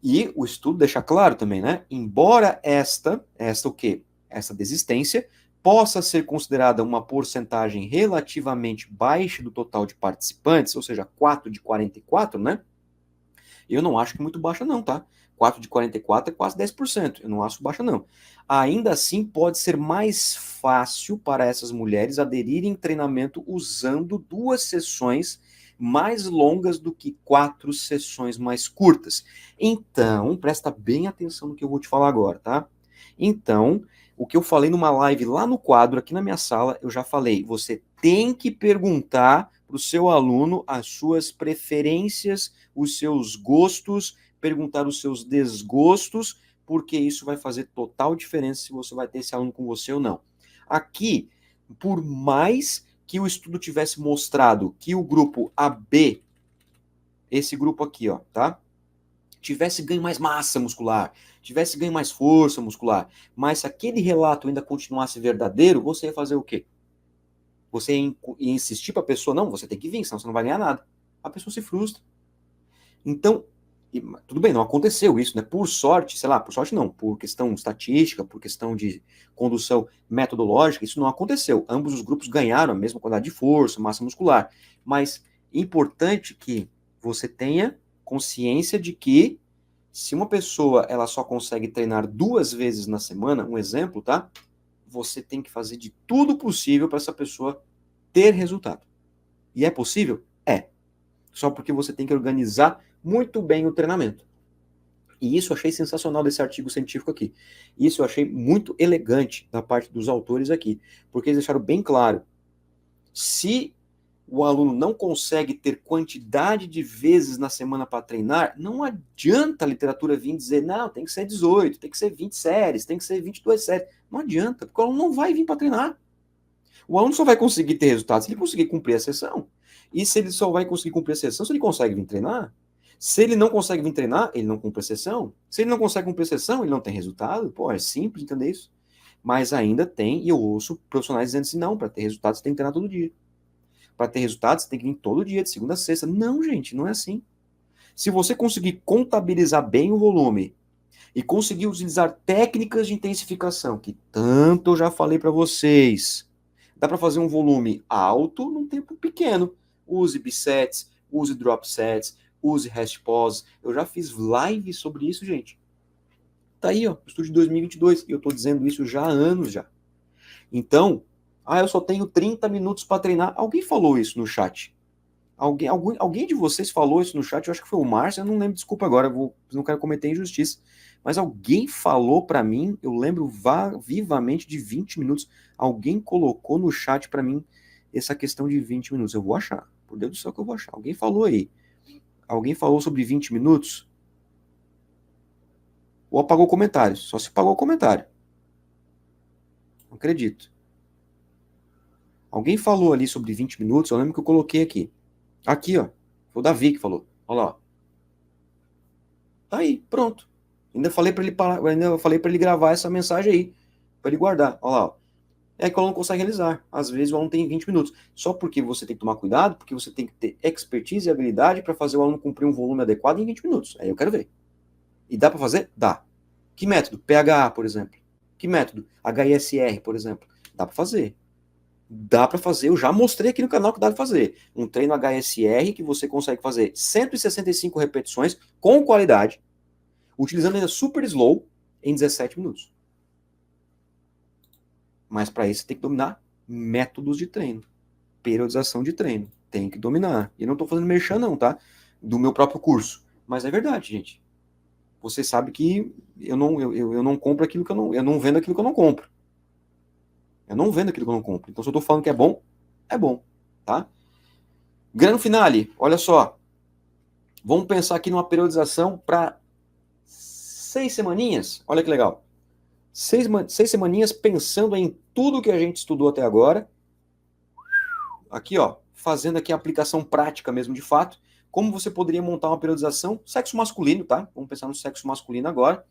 E o estudo deixa claro também, né? Embora esta o quê? Essa desistência possa ser considerada uma porcentagem relativamente baixa do total de participantes, ou seja, 4 de 44, né? Eu não acho que muito baixa não, tá? 4 de 44 é quase 10%. Eu não acho baixa não. Ainda assim, pode ser mais fácil para essas mulheres aderirem em treinamento usando 2 sessões mais longas do que 4 sessões mais curtas. Então, presta bem atenção no que eu vou te falar agora, tá? Então, o que eu falei numa live lá no quadro, aqui na minha sala, eu já falei, você tem que perguntar para o seu aluno as suas preferências, os seus gostos, perguntar os seus desgostos, porque isso vai fazer total diferença se você vai ter esse aluno com você ou não. Aqui, por mais que o estudo tivesse mostrado que o grupo AB, esse grupo aqui, ó, tá? Tivesse ganho mais massa muscular, tivesse ganho mais força muscular, mas se aquele relato ainda continuasse verdadeiro, você ia fazer o quê? Você ia insistir para a pessoa, não, você tem que vir, senão você não vai ganhar nada. A pessoa se frustra. Então, tudo bem, não aconteceu isso, né? Por sorte, sei lá, por sorte não, por questão estatística, por questão de condução metodológica, isso não aconteceu. Ambos os grupos ganharam a mesma quantidade de força, massa muscular. Mas importante que você tenha consciência de que se uma pessoa ela só consegue treinar 2 vezes na semana, um exemplo, tá? Você tem que fazer de tudo possível para essa pessoa ter resultado. E é possível? É. Só porque você tem que organizar muito bem o treinamento. E isso eu achei sensacional desse artigo científico aqui. Isso eu achei muito elegante da parte dos autores aqui, porque eles deixaram bem claro, se o aluno não consegue ter quantidade de vezes na semana para treinar, não adianta a literatura vir dizer, não, tem que ser 18, tem que ser 20 séries, tem que ser 22 séries. Não adianta, porque o aluno não vai vir para treinar. O aluno só vai conseguir ter resultados se ele conseguir cumprir a sessão. E se ele só vai conseguir cumprir a sessão se ele consegue vir treinar. Se ele não consegue vir treinar, ele não cumpre a sessão. Se ele não consegue cumprir a sessão, ele não tem resultado. Pô, é simples entender isso. Mas ainda tem, e eu ouço profissionais dizendo assim, não, para ter resultados você tem que treinar todo dia. Para ter resultados você tem que vir todo dia, de segunda a sexta. Não, gente, não é assim. Se você conseguir contabilizar bem o volume e conseguir utilizar técnicas de intensificação, que tanto eu já falei para vocês, dá para fazer um volume alto num tempo pequeno. Use bisets, use drop sets, use rest pause. Eu já fiz live sobre isso, gente. Tá aí, ó, estudo de 2022, e eu tô dizendo isso já há anos já. Então, eu só tenho 30 minutos para treinar. Alguém falou isso no chat? Alguém de vocês falou isso no chat? Eu acho que foi o Márcio, eu não lembro, desculpa agora, não quero cometer injustiça. Mas alguém falou para mim, eu lembro vivamente de 20 minutos. Alguém colocou no chat para mim essa questão de 20 minutos. Eu vou achar, por Deus do céu que eu vou achar. Alguém falou aí. Alguém falou sobre 20 minutos? Ou apagou o comentário? Só se apagou o comentário. Não acredito. Alguém falou ali sobre 20 minutos, eu lembro que eu coloquei aqui. Aqui, ó. Foi o Davi que falou. Olha lá. Tá aí, pronto. Ainda falei para ele parar, ainda falei para ele gravar essa mensagem aí, para ele guardar. Olha lá, ó. É que o aluno não consegue realizar. Às vezes o aluno tem 20 minutos. Só porque você tem que tomar cuidado, porque você tem que ter expertise e habilidade para fazer o aluno cumprir um volume adequado em 20 minutos. Aí eu quero ver. E dá para fazer? Dá. Que método? PHA, por exemplo. Que método? HISR, por exemplo. Dá para fazer. Dá para fazer, eu já mostrei aqui no canal que dá para fazer. Um treino HSR que você consegue fazer 165 repetições com qualidade, utilizando ainda super slow em 17 minutos. Mas para isso você tem que dominar métodos de treino, periodização de treino. Tem que dominar. E não estou fazendo merchan não, tá? Do meu próprio curso. Mas é verdade, gente. você sabe que eu não compro aquilo que eu não vendo aquilo que eu não compro. Eu não vendo aquilo que eu não compro. Então, se eu estou falando que é bom, tá? Grande finale, olha só. Vamos pensar aqui numa periodização para 6 semaninhas. Olha que legal. 6 semaninhas pensando em tudo que a gente estudou até agora. Aqui, ó, fazendo aqui a aplicação prática mesmo de fato. Como você poderia montar uma periodização sexo masculino, tá? Vamos pensar no sexo masculino agora.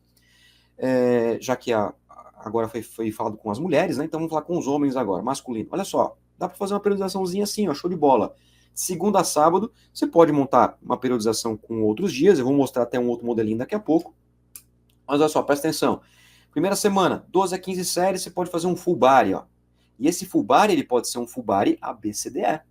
Já que agora foi falado com as mulheres, né? Então vamos falar com os homens agora, masculino. Olha só, dá para fazer uma periodizaçãozinha assim, ó, show de bola. Segunda a sábado, você pode montar uma periodização com outros dias, eu vou mostrar até um outro modelinho daqui a pouco. Mas olha só, presta atenção. Primeira semana, 12 a 15 séries, você pode fazer um full body, ó. E esse full body, ele pode ser um full body ABCDE.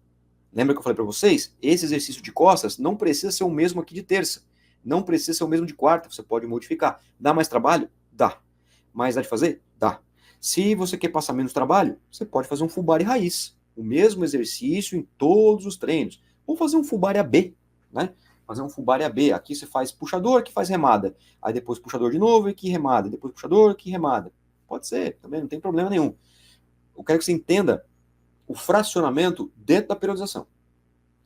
Lembra que eu falei para vocês? Esse exercício de costas não precisa ser o mesmo aqui de terça. Não precisa ser o mesmo de quarta, você pode modificar. Dá mais trabalho? Dá. Mas dá de fazer? Dá. Se você quer passar menos trabalho, você pode fazer um full body raiz. O mesmo exercício em todos os treinos. Ou fazer um full body AB, né? Fazer um full body AB. Aqui você faz puxador, aqui faz remada. Aí depois puxador de novo, aqui remada. Depois puxador, aqui remada. Pode ser, também não tem problema nenhum. Eu quero que você entenda o fracionamento dentro da periodização.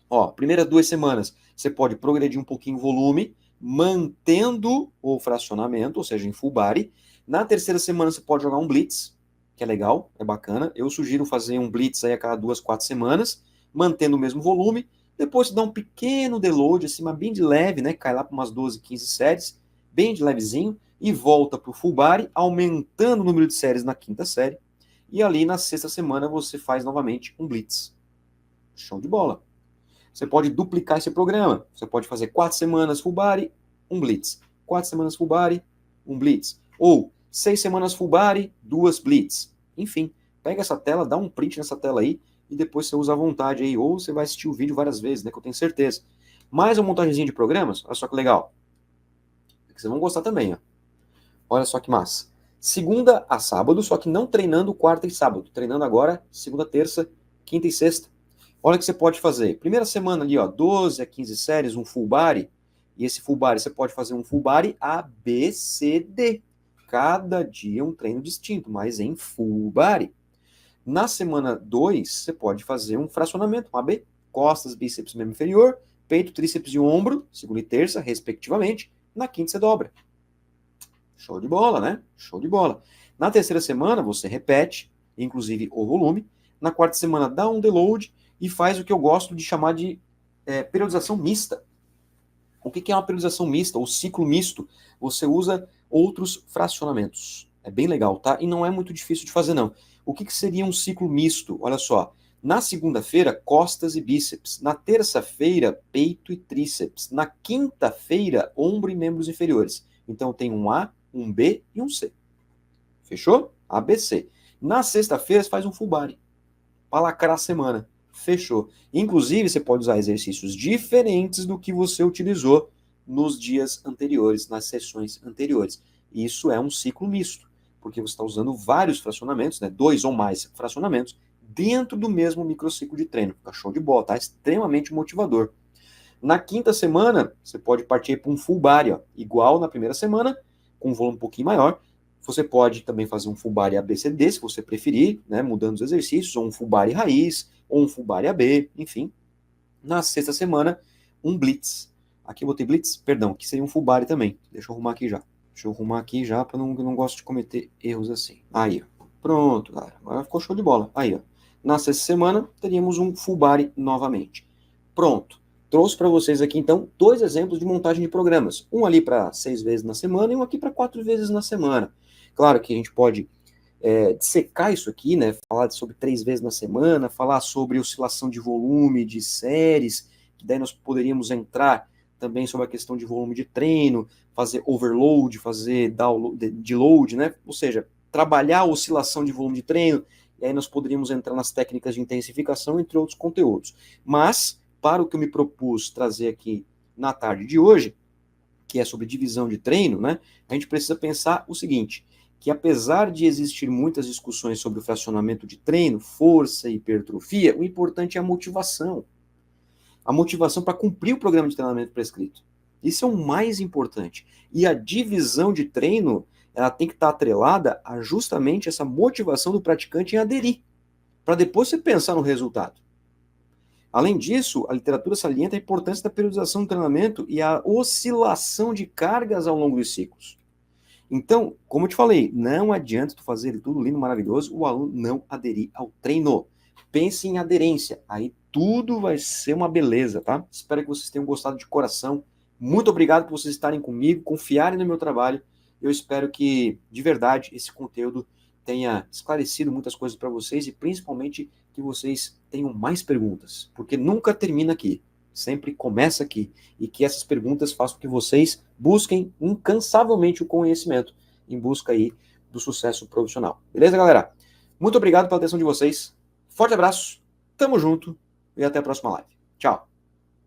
Ó, primeiras 2 semanas, você pode progredir um pouquinho o volume, mantendo o fracionamento, ou seja, em full body. Na terceira semana, você pode jogar um blitz, que é legal, é bacana. Eu sugiro fazer um blitz aí a cada 2, 4 semanas, mantendo o mesmo volume. Depois você dá um pequeno deload, assim, mas bem de leve, né? Cai lá para umas 12, 15 séries, bem de levezinho, e volta para o full body, aumentando o número de séries na quinta série. E ali na sexta semana você faz novamente um blitz. Show de bola. Você pode duplicar esse programa. Você pode fazer 4 semanas full body, um blitz. 4 semanas full body, um blitz. Ou 6 semanas full body, 2 blitz. Enfim, pega essa tela, dá um print nessa tela aí e depois você usa à vontade aí. Ou você vai assistir o vídeo várias vezes, né? Que eu tenho certeza. Mais uma montagemzinha de programas. Olha só que legal. Vocês vão gostar também, ó. Olha só que massa. Segunda a sábado, só que não treinando quarta e sábado. Treinando agora segunda, terça, quinta e sexta. Olha o que você pode fazer. Primeira semana ali, ó, 12 a 15 séries, um full body. E esse full body, você pode fazer um full body A, B, C, D. Cada dia um treino distinto, mas em full body. Na semana 2, você pode fazer um fracionamento, um AB. Costas, bíceps, membro inferior, peito, tríceps e ombro, segunda e terça, respectivamente. Na quinta, você dobra. Show de bola, né? Show de bola. Na terceira semana, você repete, inclusive o volume. Na quarta semana, dá um deload e faz o que eu gosto de chamar de periodização mista. O que é uma periodização mista, ou ciclo misto? Você usa outros fracionamentos. É bem legal, tá? E não é muito difícil de fazer, não. O que seria um ciclo misto? Olha só. Na segunda-feira, costas e bíceps. Na terça-feira, peito e tríceps. Na quinta-feira, ombro e membros inferiores. Então tem um A, um B e um C. Fechou? ABC. Na sexta-feira, você faz um full body. Para lacrar a semana. Fechou. Inclusive, você pode usar exercícios diferentes do que você utilizou nos dias anteriores, nas sessões anteriores. Isso é um ciclo misto, porque você está usando vários fracionamentos, né, 2 ou mais fracionamentos, dentro do mesmo microciclo de treino. Fica show de bola, tá? Extremamente motivador. Na quinta semana, você pode partir para um full body, ó, igual na primeira semana, com um volume um pouquinho maior. Você pode também fazer um full body ABCD, se você preferir, né, mudando os exercícios, ou um full body raiz, ou um full body AB, enfim. Na sexta semana, um blitz. Aqui eu botei blitz, perdão, que seria um full body também. Deixa eu arrumar aqui já. Para eu não gosto de cometer erros assim. Aí, ó. Pronto, galera. Agora ficou show de bola. Aí, ó. Na sexta semana, teríamos um full body novamente. Pronto. Trouxe para vocês aqui, então, 2 exemplos de montagem de programas. Um ali para 6 vezes na semana e um aqui para 4 vezes na semana. Claro que a gente pode dissecar isso aqui, né? Falar sobre 3 vezes na semana, falar sobre oscilação de volume de séries, que daí nós poderíamos entrar também sobre a questão de volume de treino, fazer overload, fazer download, deload, né? Ou seja, trabalhar a oscilação de volume de treino, e aí nós poderíamos entrar nas técnicas de intensificação, entre outros conteúdos. Mas, para o que eu me propus trazer aqui na tarde de hoje, que é sobre divisão de treino, né? A gente precisa pensar o seguinte, que apesar de existir muitas discussões sobre o fracionamento de treino, força e hipertrofia, o importante é a motivação. A motivação para cumprir o programa de treinamento prescrito. Isso é o mais importante. E a divisão de treino, ela tem que estar atrelada a justamente essa motivação do praticante em aderir, para depois você pensar no resultado. Além disso, a literatura salienta a importância da periodização do treinamento e a oscilação de cargas ao longo dos ciclos. Então, como eu te falei, não adianta tu fazer tudo lindo, maravilhoso, o aluno não aderir ao treino. Pense em aderência, aí tudo vai ser uma beleza, tá? Espero que vocês tenham gostado de coração. Muito obrigado por vocês estarem comigo, confiarem no meu trabalho. Eu espero que, de verdade, esse conteúdo tenha esclarecido muitas coisas para vocês e principalmente que vocês tenham mais perguntas, porque nunca termina aqui, sempre começa aqui, e que essas perguntas façam que vocês busquem incansavelmente o conhecimento em busca aí do sucesso profissional. Beleza, galera? Muito obrigado pela atenção de vocês, forte abraço, tamo junto e até a próxima live. Tchau!